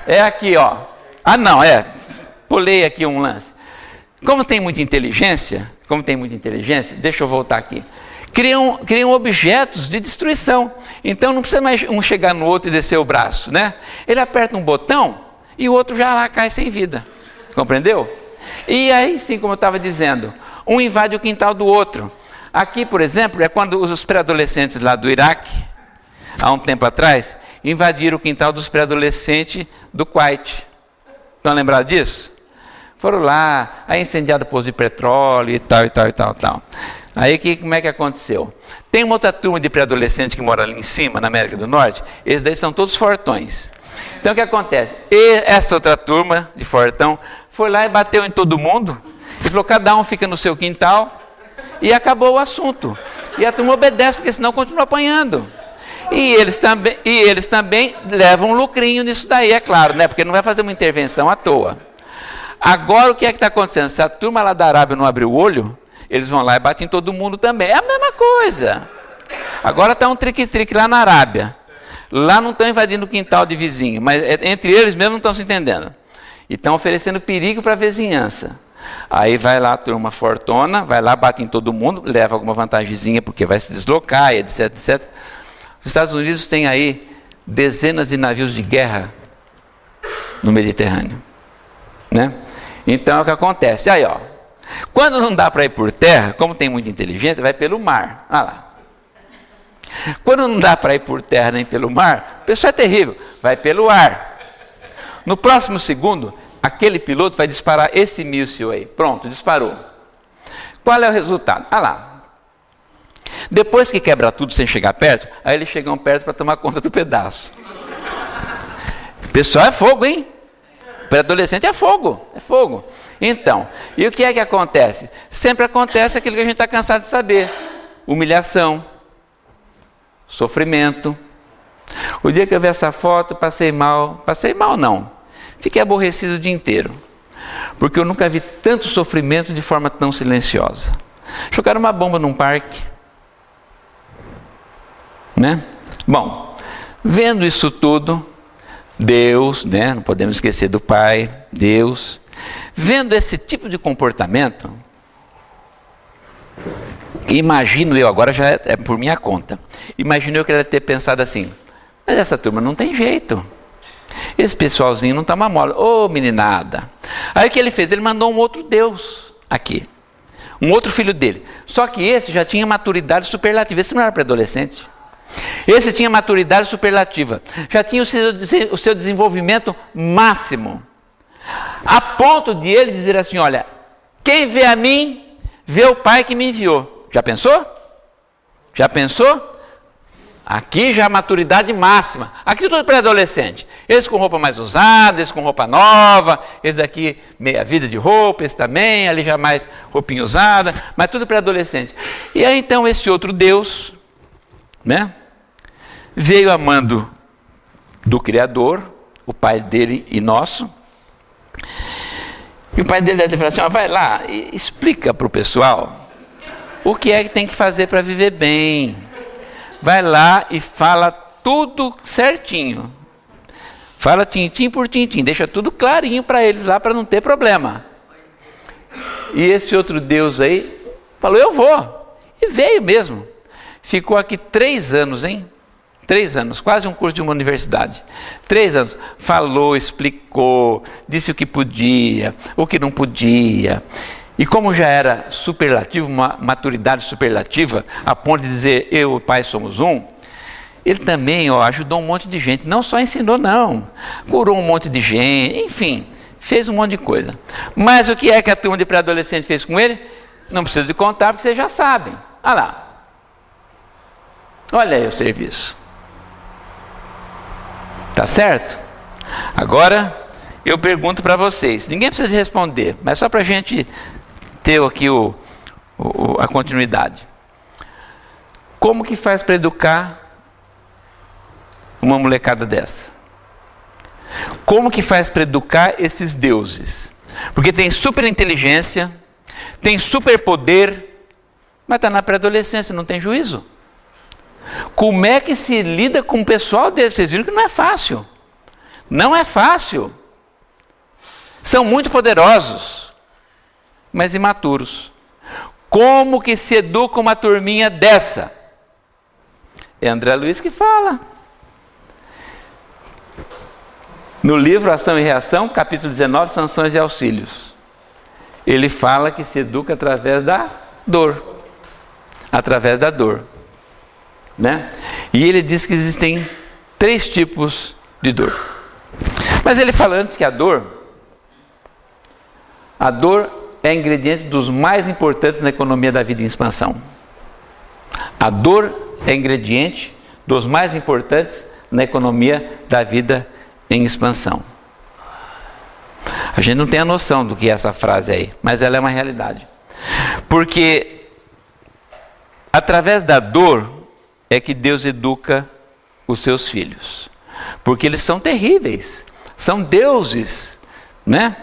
É aqui, ó, pulei aqui um lance. Como tem muita inteligência, deixa eu voltar aqui. Criam objetos de destruição. Então não precisa mais um chegar no outro e descer o braço, né? Ele aperta um botão e o outro já lá cai sem vida. Compreendeu? E aí sim, como eu estava dizendo, um invade o quintal do outro. Aqui, por exemplo, é quando os pré-adolescentes lá do Iraque, há um tempo atrás, invadiram o quintal dos pré-adolescentes do Kuwait. Estão lembrados disso? Foram lá, aí incendiaram o posto de petróleo e tal. Aí como é que aconteceu? Tem uma outra turma de pré-adolescente que mora ali em cima, na América do Norte, esses daí são todos fortões. Então o que acontece? Essa outra turma de fortão foi lá e bateu em todo mundo, e falou, cada um fica no seu quintal, e acabou o assunto. E a turma obedece, porque senão continua apanhando. E eles também levam um lucrinho nisso daí, é claro, né? Porque não vai fazer uma intervenção à toa. Agora o que é que está acontecendo? Se a turma lá da Arábia não abrir o olho, eles vão lá e batem em todo mundo também. É a mesma coisa. Agora está um trique-trique lá na Arábia. Lá não estão invadindo o quintal de vizinho, mas entre eles mesmo não estão se entendendo. E estão oferecendo perigo para a vizinhança. Aí vai lá a turma fortuna, vai lá, bate em todo mundo, leva alguma vantagemzinha porque vai se deslocar, etc, etc. Os Estados Unidos têm aí dezenas de navios de guerra no Mediterrâneo. Né? Então é o que acontece. Aí, ó. Quando não dá para ir por terra, como tem muita inteligência, vai pelo mar. Olha lá. Quando não dá para ir por terra nem pelo mar, o pessoal é terrível, vai pelo ar. No próximo segundo, aquele piloto vai disparar esse míssil aí. Pronto, disparou. Qual é o resultado? Olha lá. Depois que quebra tudo sem chegar perto, aí eles chegam perto para tomar conta do pedaço. Pessoal, é fogo, hein? Pré-adolescente é fogo. Então, e o que é que acontece? Sempre acontece aquilo que a gente está cansado de saber. Humilhação, sofrimento. O dia que eu vi essa foto, passei mal não, fiquei aborrecido o dia inteiro. Porque eu nunca vi tanto sofrimento de forma tão silenciosa. Jogaram uma bomba num parque. Né? Bom, vendo isso tudo, Deus, né? Não podemos esquecer do Pai, Deus, vendo esse tipo de comportamento, imagino eu, agora já é por minha conta, imagino eu que ele deve ter pensado assim, mas essa turma não tem jeito, esse pessoalzinho não está uma mola, ô meninada. Aí o que ele fez? Ele mandou um outro Deus aqui, um outro filho dele, só que esse já tinha maturidade superlativa, esse não era pré-adolescente. Esse tinha maturidade superlativa, já tinha o seu desenvolvimento máximo. a ponto de ele dizer assim, olha, quem vê a mim, vê o Pai que me enviou. Já pensou? Já pensou? Aqui já a maturidade máxima. Aqui tudo pré-adolescente. Esse com roupa mais usada, esse com roupa nova, esse daqui meia vida de roupa, esse também, ali já mais roupinha usada, mas tudo pré-adolescente. E aí então esse outro Deus, né, veio amando do Criador, o Pai dele e nosso. E o pai dele deve falar assim, vai lá e explica para o pessoal o que é que tem que fazer para viver bem. Vai lá e fala tudo certinho. Fala tintim por tintim, deixa tudo clarinho para eles lá, para não ter problema. E esse outro Deus aí falou, eu vou. E veio mesmo. Ficou aqui 3 anos, hein? 3 anos, quase um curso de uma universidade. 3 anos. Falou, explicou, disse o que podia, o que não podia. E como já era superlativo, uma maturidade superlativa, a ponto de dizer, eu e o Pai somos um, ele também ajudou um monte de gente. Não só ensinou, não. Curou um monte de gente, enfim, fez um monte de coisa. Mas o que é que a turma de pré-adolescente fez com ele? Não preciso de contar, porque vocês já sabem. Olha lá. Olha aí o serviço. Tá certo? Agora, eu pergunto para vocês. Ninguém precisa de responder, mas só para a gente ter aqui a continuidade. Como que faz para educar uma molecada dessa? Como que faz para educar esses deuses? Porque tem super inteligência, tem super poder, mas está na pré-adolescência, não tem juízo. Como é que se lida com o pessoal deles? Vocês viram que não é fácil. Não é fácil. São muito poderosos, mas imaturos. Como que se educa uma turminha dessa? É André Luiz que fala. No livro Ação e Reação, capítulo 19, Sanções e Auxílios. Ele fala que se educa através da dor. Através da dor. Né? E ele diz que existem 3 tipos de dor. Mas ele fala antes que a dor é ingrediente dos mais importantes na economia da vida em expansão. A dor é ingrediente dos mais importantes na economia da vida em expansão. A gente não tem a noção do que é essa frase aí, mas ela é uma realidade. Porque através da dor é que Deus educa os seus filhos. Porque eles são terríveis, são deuses, né?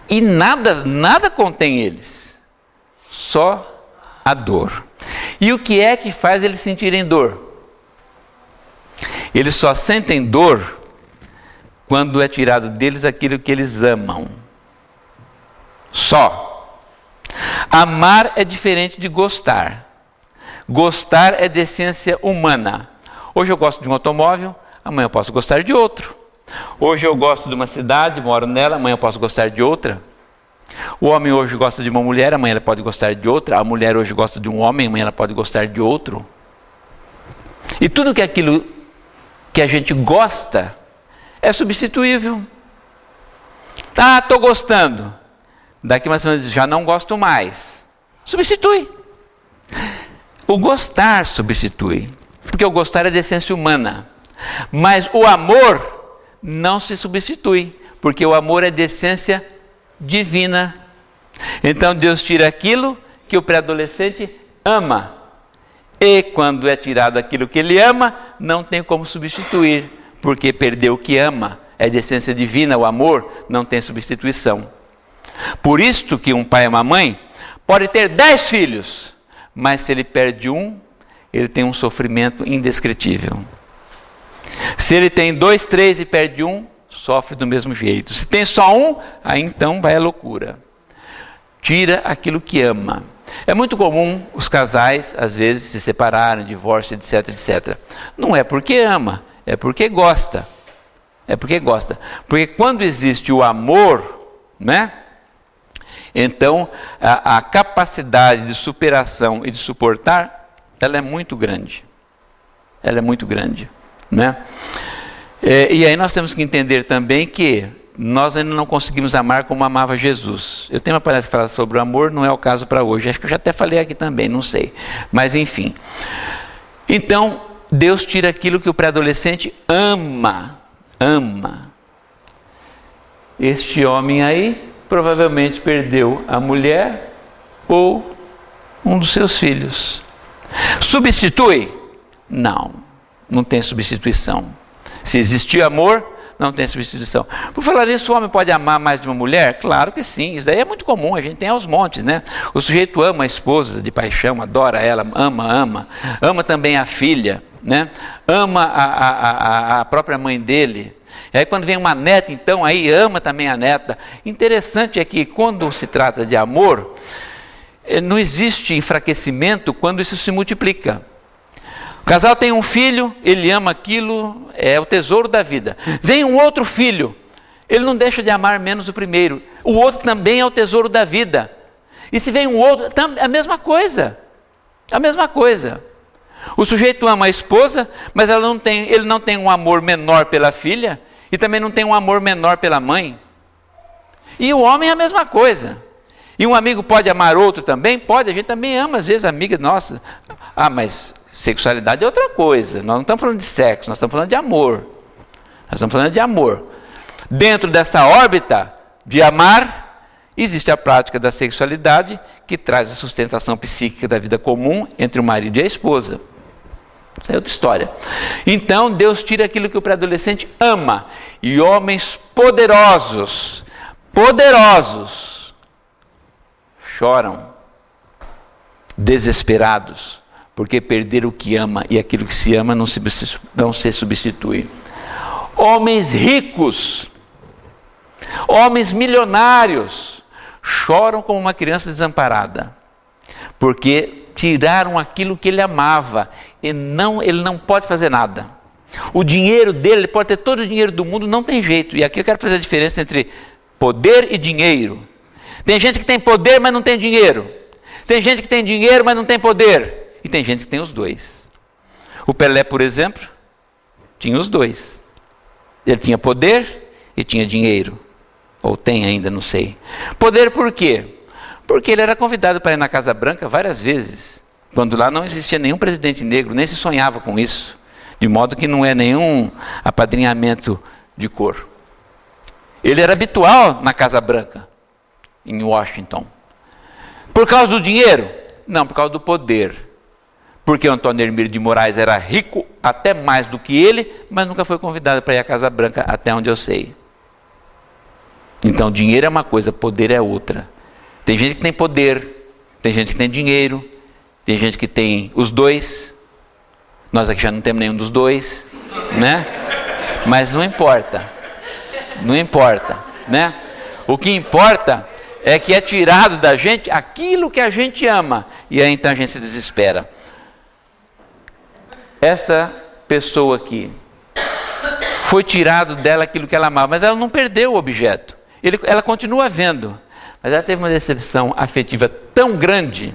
E nada contém eles, só a dor. E o que é que faz eles sentirem dor? Eles só sentem dor quando é tirado deles aquilo que eles amam. Só. Amar é diferente de gostar. Gostar é de essência humana. Hoje eu gosto de um automóvel, amanhã eu posso gostar de outro. Hoje eu gosto de uma cidade, moro nela, amanhã eu posso gostar de outra. O homem hoje gosta de uma mulher, amanhã ele pode gostar de outra. A mulher hoje gosta de um homem, amanhã ela pode gostar de outro. E tudo que aquilo que a gente gosta é substituível. Ah, estou gostando. Daqui uma semana já não gosto mais. Substitui. O gostar substitui. Porque o gostar é de essência humana. Mas o amor não se substitui. Porque o amor é de essência divina. Então Deus tira aquilo que o pré-adolescente ama. E quando é tirado aquilo que ele ama, não tem como substituir. Porque perdeu o que ama. É de essência divina, o amor não tem substituição. Por isto que um pai e uma mãe pode ter 10 filhos, mas se ele perde um, ele tem um sofrimento indescritível. Se ele tem 2, 3 e perde um, sofre do mesmo jeito. Se tem só um, aí então vai a loucura. Tira aquilo que ama. É muito comum os casais, às vezes, se separarem, divórcio, etc, etc. Não é porque ama, é porque gosta. É porque gosta. Porque quando existe o amor, né? Então, a capacidade de superação e de suportar, ela é muito grande. Ela é muito grande, né? E aí nós temos que entender também que nós ainda não conseguimos amar como amava Jesus. Eu tenho uma palestra que fala sobre o amor, não é o caso para hoje. Acho que eu já até falei aqui também, não sei. Mas enfim. Então, Deus tira aquilo que o pré-adolescente ama. Este homem aí provavelmente perdeu a mulher ou um dos seus filhos. Substitui? Não tem substituição. Se existir amor, não tem substituição. Por falar nisso, o homem pode amar mais de uma mulher? Claro que sim, isso daí é muito comum, a gente tem aos montes, né? O sujeito ama a esposa de paixão, adora ela, ama também a filha, né? Ama a própria mãe dele. E aí quando vem uma neta, então, aí ama também a neta. Interessante é que quando se trata de amor, não existe enfraquecimento quando isso se multiplica. O casal tem um filho, ele ama aquilo, é o tesouro da vida. Vem um outro filho, ele não deixa de amar menos o primeiro. O outro também é o tesouro da vida. E se vem um outro, é a mesma coisa. A mesma coisa. O sujeito ama a esposa, mas ele não tem um amor menor pela filha e também não tem um amor menor pela mãe. E o homem é a mesma coisa. E um amigo pode amar outro também? Pode, a gente também ama às vezes amiga nossa. Mas sexualidade é outra coisa. Nós não estamos falando de sexo, nós estamos falando de amor. Nós estamos falando de amor. Dentro dessa órbita de amar, existe a prática da sexualidade que traz a sustentação psíquica da vida comum entre o marido e a esposa. Isso é outra história. Então Deus tira aquilo que o pré-adolescente ama. E homens poderosos choram, desesperados, porque perder o que ama e aquilo que se ama não se substitui. Homens ricos, homens milionários, choram como uma criança desamparada, porque tiraram aquilo que ele amava, e ele não pode fazer nada. O dinheiro dele, ele pode ter todo o dinheiro do mundo, não tem jeito. E aqui eu quero fazer a diferença entre poder e dinheiro. Tem gente que tem poder, mas não tem dinheiro. Tem gente que tem dinheiro, mas não tem poder. E tem gente que tem os dois. O Pelé, por exemplo, tinha os dois. Ele tinha poder e tinha dinheiro. Ou tem ainda, não sei. Poder por quê? Porque ele era convidado para ir na Casa Branca várias vezes. Quando lá não existia nenhum presidente negro, nem se sonhava com isso. De modo que não é nenhum apadrinhamento de cor. Ele era habitual na Casa Branca, em Washington. Por causa do dinheiro? Não, por causa do poder. Porque o Antônio Hermílio de Moraes era rico até mais do que ele, mas nunca foi convidado para ir à Casa Branca, até onde eu sei. Então, dinheiro é uma coisa, poder é outra. Tem gente que tem poder, tem gente que tem dinheiro, tem gente que tem os dois. Nós aqui já não temos nenhum dos dois, né? Mas não importa, né? O que importa é que é tirado da gente aquilo que a gente ama, e aí então a gente se desespera. Esta pessoa aqui, foi tirado dela aquilo que ela amava, mas ela não perdeu o objeto, ela continua vendo, mas ela teve uma decepção afetiva tão grande,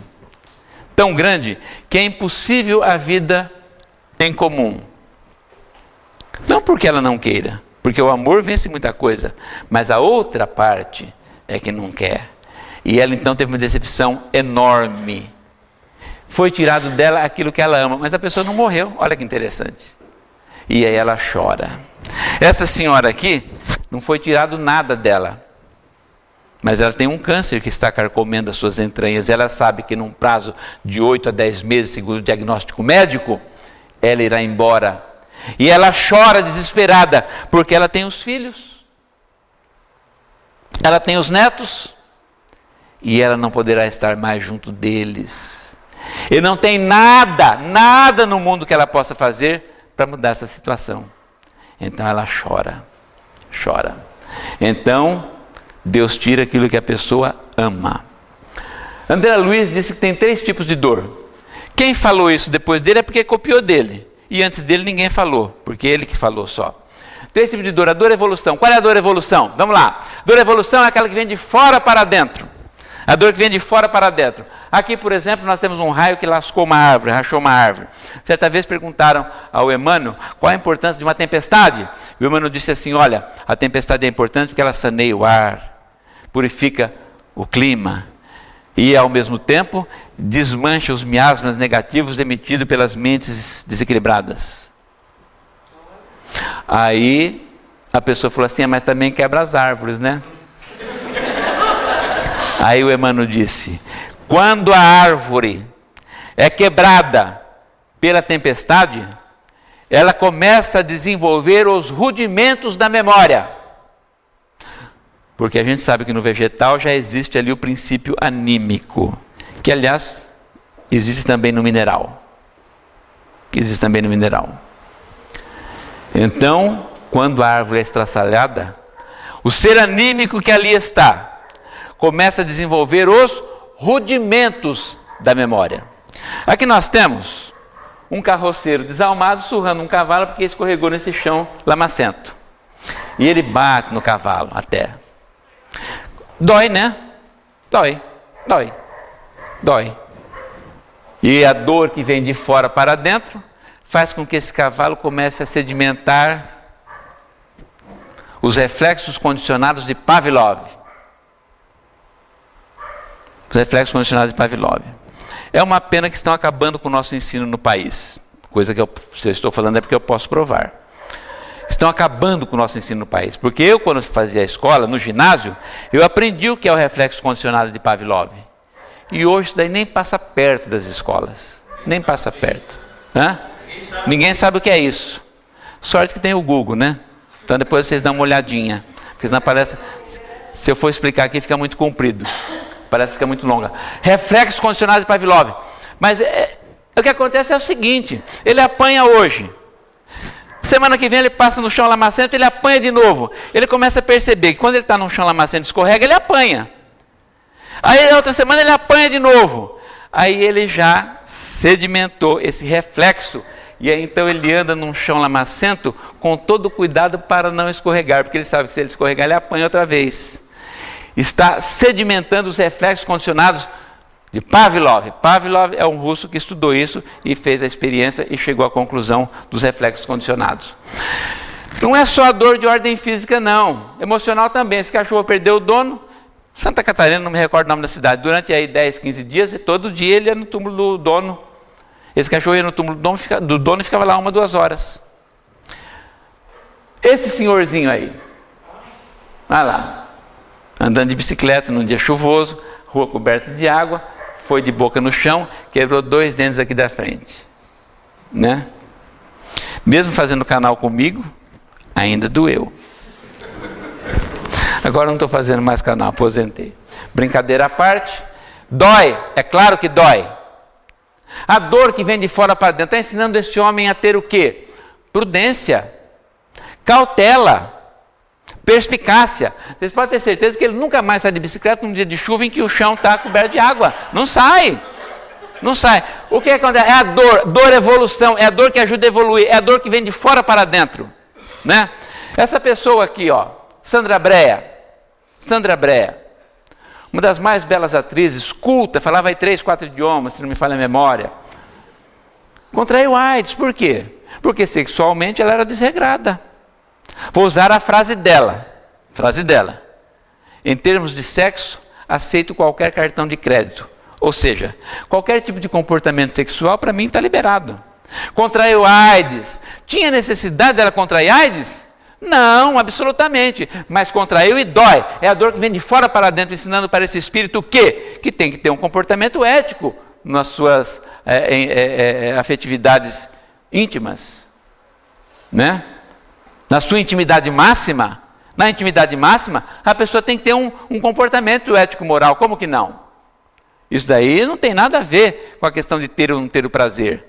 que é impossível a vida em comum. Não porque ela não queira, porque o amor vence muita coisa, mas a outra parte é que não quer. E ela então teve uma decepção enorme. Foi tirado dela aquilo que ela ama, mas a pessoa não morreu. Olha que interessante. E aí ela chora. Essa senhora aqui, não foi tirado nada dela, mas ela tem um câncer que está carcomendo as suas entranhas. Ela sabe que num prazo de 8 a 10 meses, segundo o diagnóstico médico, ela irá embora. E ela chora desesperada, porque ela tem os filhos, ela tem os netos, e ela não poderá estar mais junto deles. E não tem nada no mundo que ela possa fazer para mudar essa situação. Então ela chora. Então, Deus tira aquilo que a pessoa ama. André Luiz disse que tem 3 tipos de dor. Quem falou isso depois dele é porque copiou dele. E antes dele ninguém falou, porque ele que falou só. 3 tipos de dor. A dor é evolução. Qual é a dor evolução? Vamos lá. Dor evolução é aquela que vem de fora para dentro. A dor que vem de fora para dentro. Aqui, por exemplo, nós temos um raio que lascou uma árvore, rachou uma árvore. Certa vez perguntaram ao Emmanuel qual a importância de uma tempestade. E o Emmanuel disse assim, olha, a tempestade é importante porque ela saneia o ar, purifica o clima e, ao mesmo tempo, desmancha os miasmas negativos emitidos pelas mentes desequilibradas. Aí a pessoa falou assim, mas também quebra as árvores, né? Aí o Emmanuel disse, quando a árvore é quebrada pela tempestade, ela começa a desenvolver os rudimentos da memória. Porque a gente sabe que no vegetal já existe ali o princípio anímico, que aliás existe também no mineral. Então, quando a árvore é estraçalhada, o ser anímico que ali está, começa a desenvolver os rudimentos da memória. Aqui nós temos um carroceiro desalmado surrando um cavalo porque escorregou nesse chão lamacento. E ele bate no cavalo até. Dói, né? Dói. E a dor que vem de fora para dentro faz com que esse cavalo comece a sedimentar os reflexos condicionados de Pavlov. É uma pena que estão acabando com o nosso ensino no país. Coisa que se eu estou falando é porque eu posso provar. Estão acabando com o nosso ensino no país. Porque eu, quando fazia a escola, no ginásio, eu aprendi o que é o reflexo condicionado de Pavlov. E hoje isso daí nem passa perto das escolas. Nem passa perto. Ninguém sabe o que é isso. Sorte que tem o Google, né? Então depois vocês dão uma olhadinha. Porque senão parece... Se eu for explicar aqui, fica muito comprido. Parece que fica muito longa. Reflexo condicionado de Pavlov. Mas o que acontece é o seguinte. Ele apanha hoje. Semana que vem ele passa no chão lamacento, ele apanha de novo. Ele começa a perceber que quando ele está no chão lamacento e escorrega, ele apanha. Aí na outra semana ele apanha de novo. Aí ele já sedimentou esse reflexo. E aí então ele anda num chão lamacento com todo o cuidado para não escorregar. Porque ele sabe que se ele escorregar, ele apanha outra vez. Está sedimentando os reflexos condicionados de Pavlov. Pavlov é um russo que estudou isso e fez a experiência e chegou à conclusão dos reflexos condicionados. Não é só a dor de ordem física, não. Emocional também. Esse cachorro perdeu o dono. Santa Catarina, não me recordo o nome da cidade. Durante aí 10, 15 dias, e todo dia ele ia no túmulo do dono. Esse cachorro ia no túmulo do dono e ficava lá 1, 2 horas. Esse senhorzinho aí. Olha lá. Andando de bicicleta num dia chuvoso, rua coberta de água, foi de boca no chão, quebrou 2 dentes aqui da frente. Né? Mesmo fazendo canal comigo, ainda doeu. Agora não estou fazendo mais canal, aposentei. Brincadeira à parte, dói, é claro que dói. A dor que vem de fora para dentro está ensinando esse homem a ter o quê? Prudência, cautela, perspicácia. Vocês podem ter certeza que ele nunca mais sai de bicicleta num dia de chuva em que o chão está coberto de água. Não sai. O que acontece? É a dor é evolução, é a dor que ajuda a evoluir, é a dor que vem de fora para dentro. Né? Essa pessoa aqui, Sandra Brea, uma das mais belas atrizes, culta, falava aí 3, 4 idiomas, se não me falha a memória. Contraiu AIDS, por quê? Porque sexualmente ela era desregrada. Vou usar a frase dela. Em termos de sexo, aceito qualquer cartão de crédito. Ou seja, qualquer tipo de comportamento sexual para mim está liberado. Contraiu AIDS. Tinha necessidade dela contrair AIDS? Não, absolutamente. Mas contraiu e dói. É a dor que vem de fora para dentro, ensinando para esse espírito o quê? Que tem que ter um comportamento ético nas suas afetividades íntimas. Né? Na sua intimidade máxima, a pessoa tem que ter um comportamento ético-moral. Como que não? Isso daí não tem nada a ver com a questão de ter ou não ter o prazer.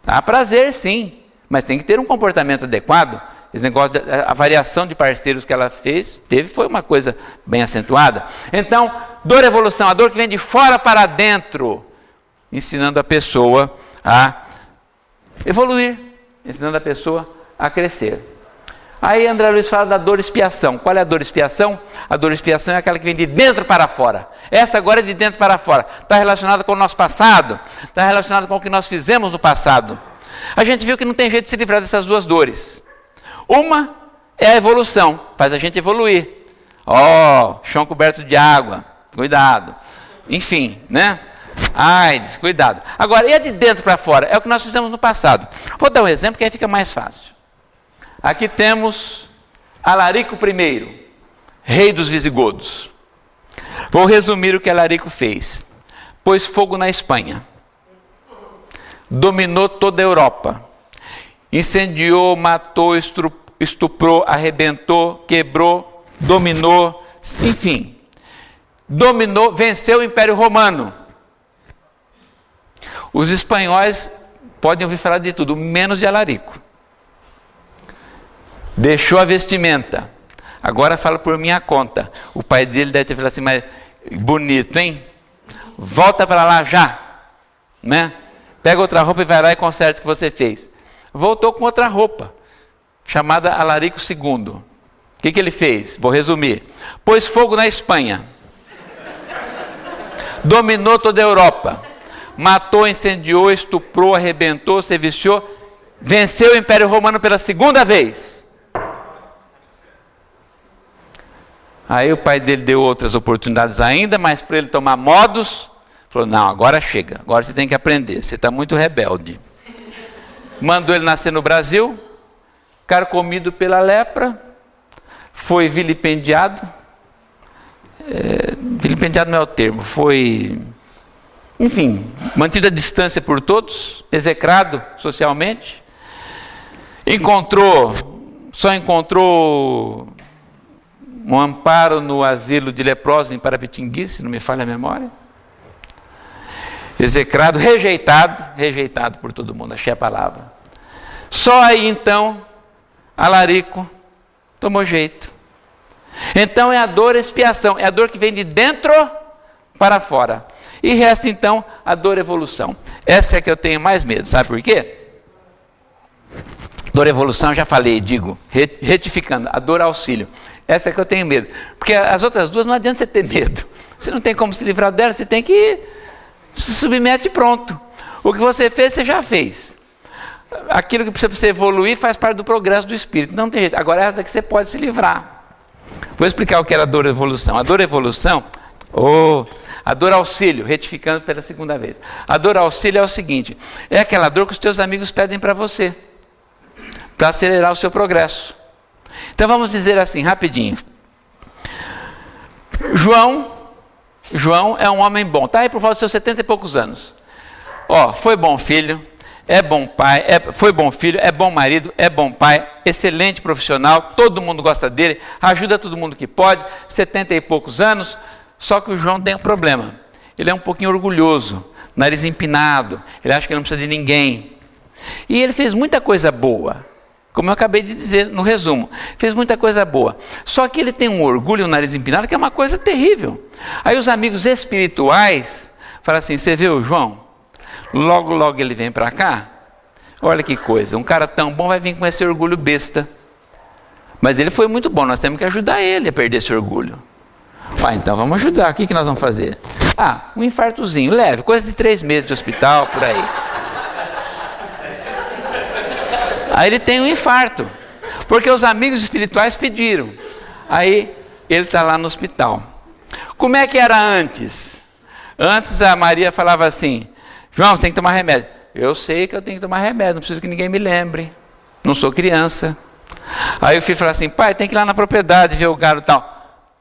Há prazer sim, mas tem que ter um comportamento adequado. Esse negócio, a variação de parceiros que ela foi uma coisa bem acentuada. Então, dor evolução, a dor que vem de fora para dentro, ensinando a pessoa a evoluir, ensinando a pessoa a crescer. Aí André Luiz fala da dor expiação. Qual é a dor expiação? A dor expiação é aquela que vem de dentro para fora. Essa agora é de dentro para fora. Está relacionada com o nosso passado, está relacionada com o que nós fizemos no passado. A gente viu que não tem jeito de se livrar dessas duas dores. Uma é a evolução, faz a gente evoluir. Chão coberto de água, cuidado. Enfim, né? AIDS, cuidado. Agora, e a de dentro para fora? É o que nós fizemos no passado. Vou dar um exemplo que aí fica mais fácil. Aqui temos Alarico I, rei dos visigodos. Vou resumir o que Alarico fez. Pôs fogo na Espanha. Dominou toda a Europa. Incendiou, matou, estuprou, arrebentou, quebrou, dominou, enfim. Dominou, venceu o Império Romano. Os espanhóis podem ouvir falar de tudo, menos de Alarico. Deixou a vestimenta. Agora fala por minha conta. O pai dele deve ter falado assim, mas bonito, hein? Volta para lá já. Né? Pega outra roupa e vai lá e conserta o que você fez. Voltou com outra roupa, chamada Alarico II. O que ele fez? Vou resumir. Pôs fogo na Espanha. Dominou toda a Europa. Matou, incendiou, estuprou, arrebentou, se viciou. Venceu o Império Romano pela segunda vez. Aí o pai dele deu outras oportunidades ainda, mas para ele tomar modos, falou, não, agora chega, agora você tem que aprender, você está muito rebelde. Mandou ele nascer no Brasil, carcomido pela lepra, foi vilipendiado, vilipendiado não é o termo, foi, enfim, mantido à distância por todos, execrado socialmente, só encontrou um amparo no asilo de leprosos em Parapitingui, se não me falha a memória. Execrado, rejeitado por todo mundo, achei a palavra. Só aí então, Alarico tomou jeito. Então é a dor expiação, é a dor que vem de dentro para fora. E resta então a dor evolução. Essa é que eu tenho mais medo, sabe por quê? Dor evolução, já falei, retificando, a dor auxílio. Essa é que eu tenho medo. Porque as outras duas não adianta você ter medo. Você não tem como se livrar delas, você tem que se submete e pronto. O que você fez, você já fez. Aquilo que precisa você evoluir faz parte do progresso do espírito. Não tem jeito. Agora essa daqui você pode se livrar. Vou explicar o que era a dor evolução. A dor evolução, a dor auxílio, retificando pela segunda vez. A dor auxílio é o seguinte, é aquela dor que os teus amigos pedem para você, para acelerar o seu progresso. Então vamos dizer assim, rapidinho. João é um homem bom, está aí por volta dos seus 70 e poucos anos. Foi bom filho, é bom pai, foi bom filho, é bom marido, é bom pai, excelente profissional, todo mundo gosta dele, ajuda todo mundo que pode, 70 e poucos anos, só que o João tem um problema. Ele é um pouquinho orgulhoso, nariz empinado, ele acha que não precisa de ninguém. E ele fez muita coisa boa. Como eu acabei de dizer no resumo, fez muita coisa boa. Só que ele tem um orgulho, um nariz empinado, que é uma coisa terrível. Aí os amigos espirituais falam assim, você vê o João? Logo, logo ele vem para cá. Olha que coisa, um cara tão bom vai vir com esse orgulho besta. Mas ele foi muito bom, nós temos que ajudar ele a perder esse orgulho. Então vamos ajudar, o que nós vamos fazer? Um infartozinho leve, coisa de 3 meses de hospital, por aí. Aí ele tem um infarto, porque os amigos espirituais pediram. Aí ele está lá no hospital. Como é que era antes? Antes a Maria falava assim, João, você tem que tomar remédio. Eu sei que eu tenho que tomar remédio, não preciso que ninguém me lembre. Não sou criança. Aí o filho fala assim, pai, tem que ir lá na propriedade ver o gado e tal.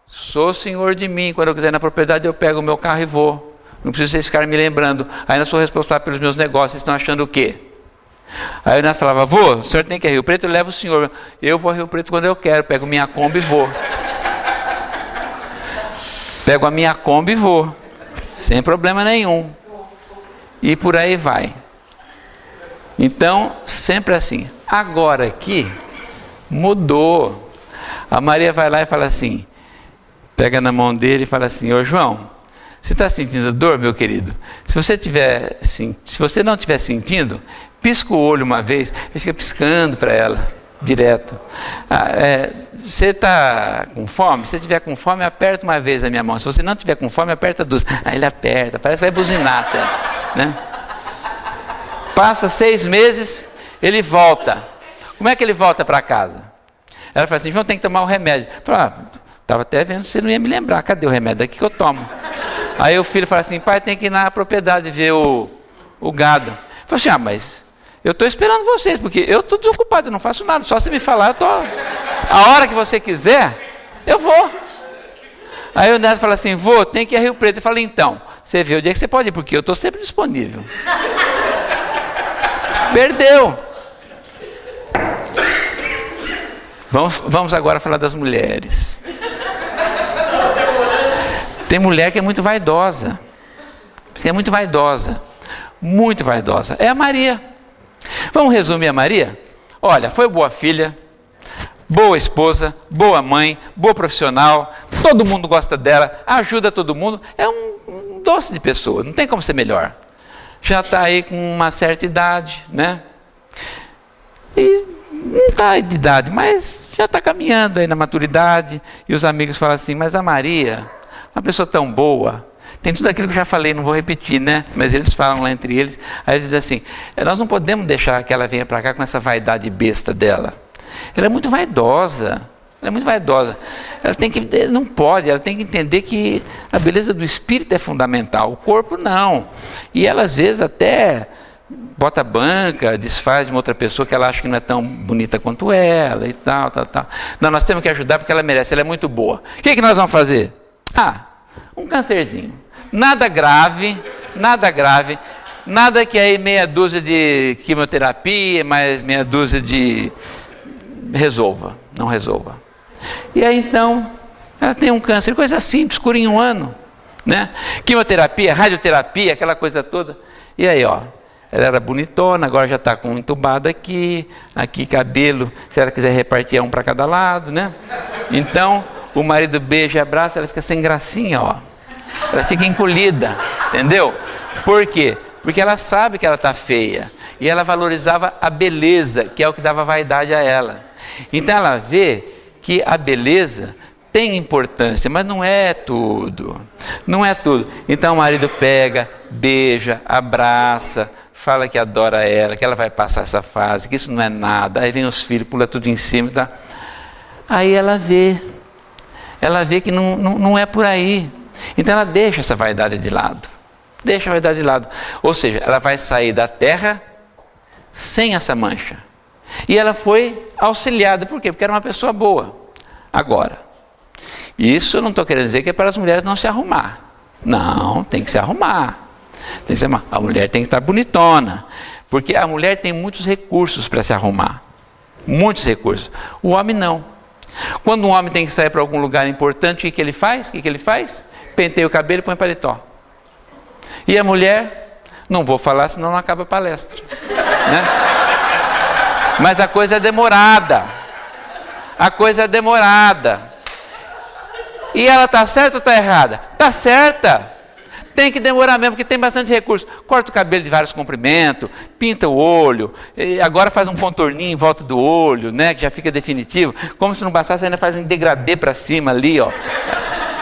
Sou senhor de mim, quando eu quiser ir na propriedade eu pego o meu carro e vou. Não preciso vocês ficarem me lembrando. Ainda sou responsável pelos meus negócios, vocês estão achando o quê? Aí o Inácio falava, vô, o senhor tem que ir a Rio Preto, eu levo o senhor. Eu vou a Rio Preto quando eu quero, pego minha Kombi e vou. Pego a minha Kombi e vou, sem problema nenhum. E por aí vai. Então, sempre assim. Agora aqui, mudou. A Maria vai lá e fala assim, pega na mão dele e fala assim, ô João, você está sentindo dor, meu querido? Se você não estiver sentindo, pisca o olho uma vez, ele fica piscando para ela. Direto. Você está com fome? Se você estiver com fome, aperta uma vez a minha mão. Se você não estiver com fome, aperta duas. Aí ele aperta, parece que vai buzinar até, né? Passa 6 meses, ele volta. Como é que ele volta para casa? Ela fala assim, João, tem que tomar o remédio. Eu falo, estava até vendo se você não ia me lembrar. Cadê o remédio? Daqui que eu tomo. Aí o filho fala assim, pai, tem que ir na propriedade ver o gado. Eu falo assim, mas eu estou esperando vocês, porque eu estou desocupado, eu não faço nada. Só se me falar, a hora que você quiser, eu vou. Aí o Neto fala assim, vô, tem que ir a Rio Preto. Eu falo, então, você vê o dia que você pode ir, porque eu estou sempre disponível. Perdeu. Vamos agora falar das mulheres. Tem mulher que é muito vaidosa. Muito vaidosa. É a Maria. Vamos resumir a Maria? Olha, foi boa filha, boa esposa, boa mãe, boa profissional, todo mundo gosta dela, ajuda todo mundo, é um doce de pessoa, não tem como ser melhor. Já está aí com uma certa idade, né? E não está de idade, mas já está caminhando aí na maturidade, e os amigos falam assim, mas a Maria, uma pessoa tão boa, tem tudo aquilo que eu já falei, não vou repetir, né? Mas eles falam lá entre eles, aí eles dizem assim, nós não podemos deixar que ela venha para cá com essa vaidade besta dela. Ela é muito vaidosa, ela tem que, não pode, ela tem que entender que a beleza do espírito é fundamental, o corpo não. E ela às vezes até bota banca, desfaz de uma outra pessoa que ela acha que não é tão bonita quanto ela e tal. Não, nós temos que ajudar porque ela merece, ela é muito boa. O que nós vamos fazer? Um cancerzinho. Nada grave, nada que aí meia dúzia de quimioterapia, mais meia dúzia de... não resolva. E aí então, ela tem um câncer, coisa simples, cura em 1 ano, né? Quimioterapia, radioterapia, aquela coisa toda. E aí, ela era bonitona, agora já está com entubada aqui cabelo, se ela quiser repartir um para cada lado, né? Então, o marido beija e abraça, ela fica sem gracinha, ela fica encolhida, entendeu? Por quê? Porque ela sabe que ela está feia, e ela valorizava a beleza, que é o que dava vaidade a ela. Então ela vê que a beleza tem importância, mas não é tudo. Então o marido pega, beija, abraça, fala que adora ela, que ela vai passar essa fase, que isso não é nada. Aí vem os filhos, pula tudo em cima, tá? Aí ela vê que não é por aí. Então ela deixa essa vaidade de lado. Ou seja, ela vai sair da terra sem essa mancha. E ela foi auxiliada, por quê? Porque era uma pessoa boa. Agora, isso eu não estou querendo dizer que é para as mulheres não se arrumar. Não, tem que se arrumar. A mulher tem que estar bonitona, porque a mulher tem muitos recursos para se arrumar. Muitos recursos. O homem não. Quando um homem tem que sair para algum lugar importante, o que ele faz? Penteia o cabelo e põe paletó. E a mulher, não vou falar, senão não acaba a palestra, né? Mas a coisa é demorada. E ela está certa ou está errada? Está certa. Tem que demorar mesmo, porque tem bastante recurso. Corta o cabelo de vários comprimentos, pinta o olho, agora faz um contorninho em volta do olho, né, que já fica definitivo. Como se não bastasse, ainda faz um degradê para cima ali,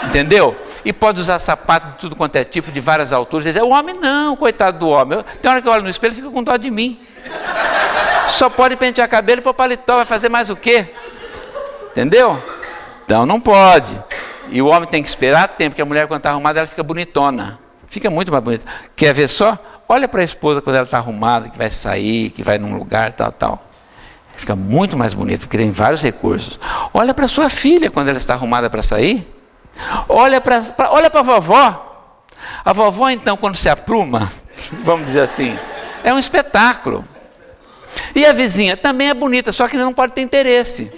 entendeu? E pode usar sapato de tudo quanto é tipo, de várias alturas. O homem não, coitado do homem. Tem hora que eu olho no espelho e fico com dó de mim. Só pode pentear cabelo e pôr paletó, vai fazer mais o quê? Entendeu? Então não pode. E o homem tem que esperar tempo, porque a mulher quando está arrumada, ela fica bonitona. Fica muito mais bonita. Quer ver só? Olha para a esposa quando ela está arrumada, que vai sair, que vai num lugar, tal. Fica muito mais bonita, porque tem vários recursos. Olha para sua filha quando ela está arrumada para sair. Olha para a vovó. A vovó, então, quando se apruma, vamos dizer assim, é um espetáculo. E a vizinha também é bonita, só que não pode ter interesse.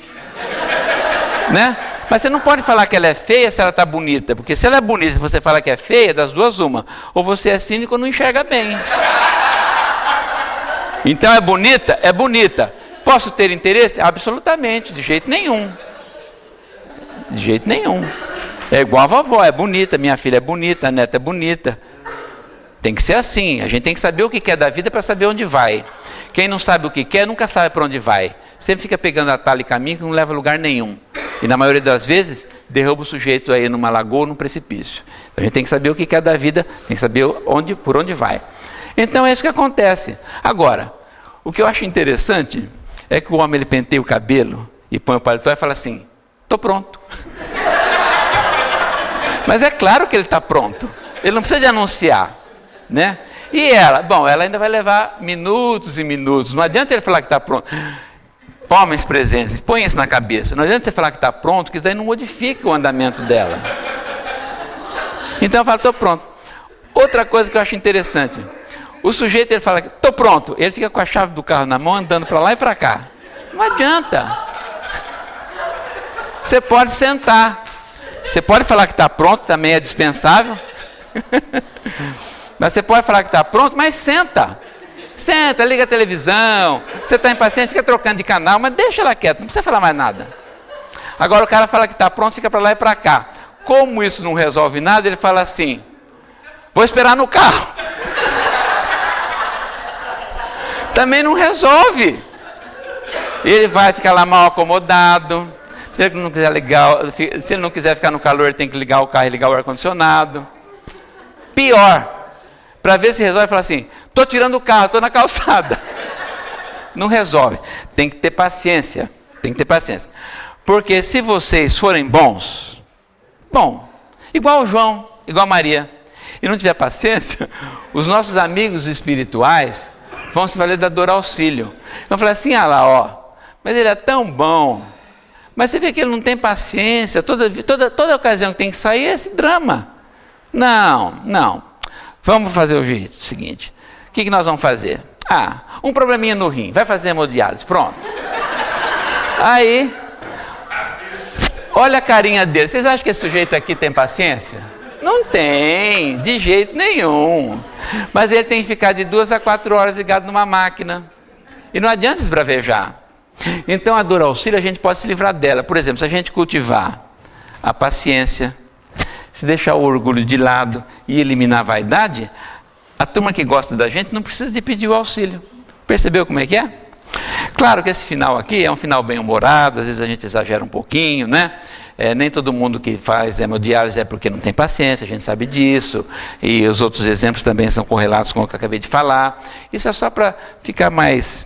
Né? Mas você não pode falar que ela é feia se ela está bonita, porque se ela é bonita e você fala que é feia, das duas uma. Ou você é cínico ou não enxerga bem. Então é bonita? É bonita. Posso ter interesse? Absolutamente, de jeito nenhum. É igual a vovó, é bonita, minha filha é bonita, a neta é bonita. Tem que ser assim, a gente tem que saber o que quer da vida para saber onde vai. Quem não sabe o que quer, nunca sabe para onde vai. sempre fica pegando atalho e caminho que não leva a lugar nenhum. E na maioria das vezes, derruba o sujeito aí numa lagoa ou num precipício. Então, a gente tem que saber o que é da vida, tem que saber por onde vai. Então é isso que acontece. Agora, o que eu acho interessante é que o homem ele penteia o cabelo e põe o paletó e fala assim, estou pronto. Mas é claro que ele está pronto. Ele não precisa de anunciar, né? E ela? Bom, ela ainda vai levar minutos e minutos. Não adianta ele falar que está pronto. Homens presentes, põe isso na cabeça. Não adianta você falar que está pronto, que isso daí não modifica o andamento dela. Então eu falo, estou pronto. Outra coisa que eu acho interessante. O sujeito, ele fala, estou pronto. Ele fica com a chave do carro na mão, andando para lá e para cá. Não adianta. Você pode sentar. Você pode falar que está pronto, também é dispensável. Mas você pode falar que está pronto, mas senta. Senta, liga a televisão. Você está impaciente, fica trocando de canal, mas deixa ela quieta, não precisa falar mais nada. Agora o cara fala que está pronto, fica para lá e para cá. Como isso não resolve nada, ele fala assim, vou esperar no carro. Também não resolve. Ele vai ficar lá mal acomodado. Se ele não quiser ficar no calor, ele tem que ligar o carro e ligar o ar-condicionado. Pior, para ver se resolve, fala assim, estou tirando o carro, estou na calçada. Não resolve. Tem que ter paciência. Tem que ter paciência. Porque se vocês forem bons, igual o João, igual a Maria, e não tiver paciência, os nossos amigos espirituais vão se valer da dor auxílio. Vão falar assim, mas ele é tão bom. Mas você vê que ele não tem paciência, toda ocasião que tem que sair é esse drama. Não. Vamos fazer o seguinte, o que nós vamos fazer? Um probleminha no rim, vai fazer hemodiálise, pronto. Aí, olha a carinha dele, vocês acham que esse sujeito aqui tem paciência? Não tem, de jeito nenhum. Mas ele tem que ficar de 2 a 4 horas ligado numa máquina. E não adianta esbravejar. Então a dor auxílio a gente pode se livrar dela. Por exemplo, se a gente cultivar a paciência, se deixar o orgulho de lado e eliminar a vaidade, a turma que gosta da gente não precisa de pedir o auxílio. Percebeu como é que é? Claro que esse final aqui é um final bem humorado, às vezes a gente exagera um pouquinho, né? Nem todo mundo que faz hemodiálise é porque não tem paciência, a gente sabe disso, e os outros exemplos também são correlatos com o que eu acabei de falar. Isso é só para ficar mais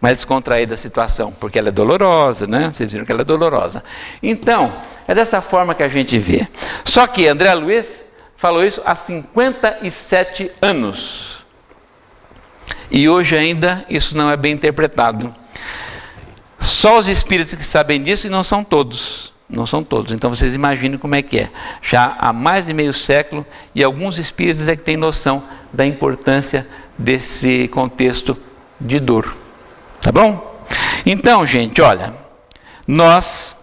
descontraída a situação, porque ela é dolorosa, né? Vocês viram que ela é dolorosa. Então, é dessa forma que a gente vê. Só que André Luiz falou isso há 57 anos. E hoje ainda isso não é bem interpretado. Só os espíritos que sabem disso, e não são todos. Não são todos. Então vocês imaginem como é que é. Já há mais de meio século, e alguns espíritos é que têm noção da importância desse contexto de dor. Tá bom? Então, gente, olha, nós,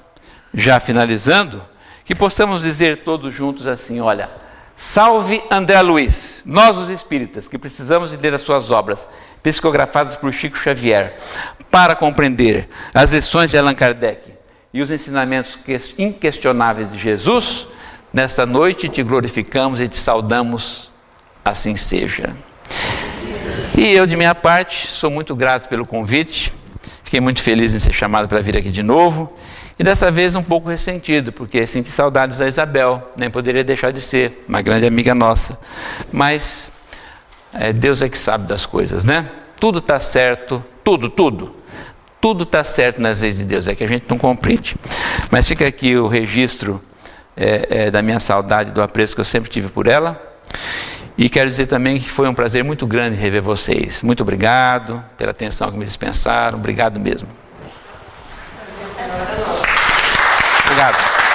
já finalizando, que possamos dizer todos juntos assim, olha, salve André Luiz, nós os espíritas, que precisamos de ler as suas obras, psicografadas por Chico Xavier, para compreender as lições de Allan Kardec e os ensinamentos inquestionáveis de Jesus, nesta noite te glorificamos e te saudamos, assim seja. E eu, de minha parte, sou muito grato pelo convite, fiquei muito feliz em ser chamado para vir aqui de novo, e dessa vez um pouco ressentido, porque senti saudades da Isabel, nem poderia deixar de ser, uma grande amiga nossa, mas Deus é que sabe das coisas, né? Tudo está certo, tudo está certo nas leis de Deus, é que a gente não compreende. Mas fica aqui o registro da minha saudade, do apreço que eu sempre tive por ela. E quero dizer também que foi um prazer muito grande rever vocês. Muito obrigado pela atenção que me dispensaram. Obrigado mesmo. Obrigado.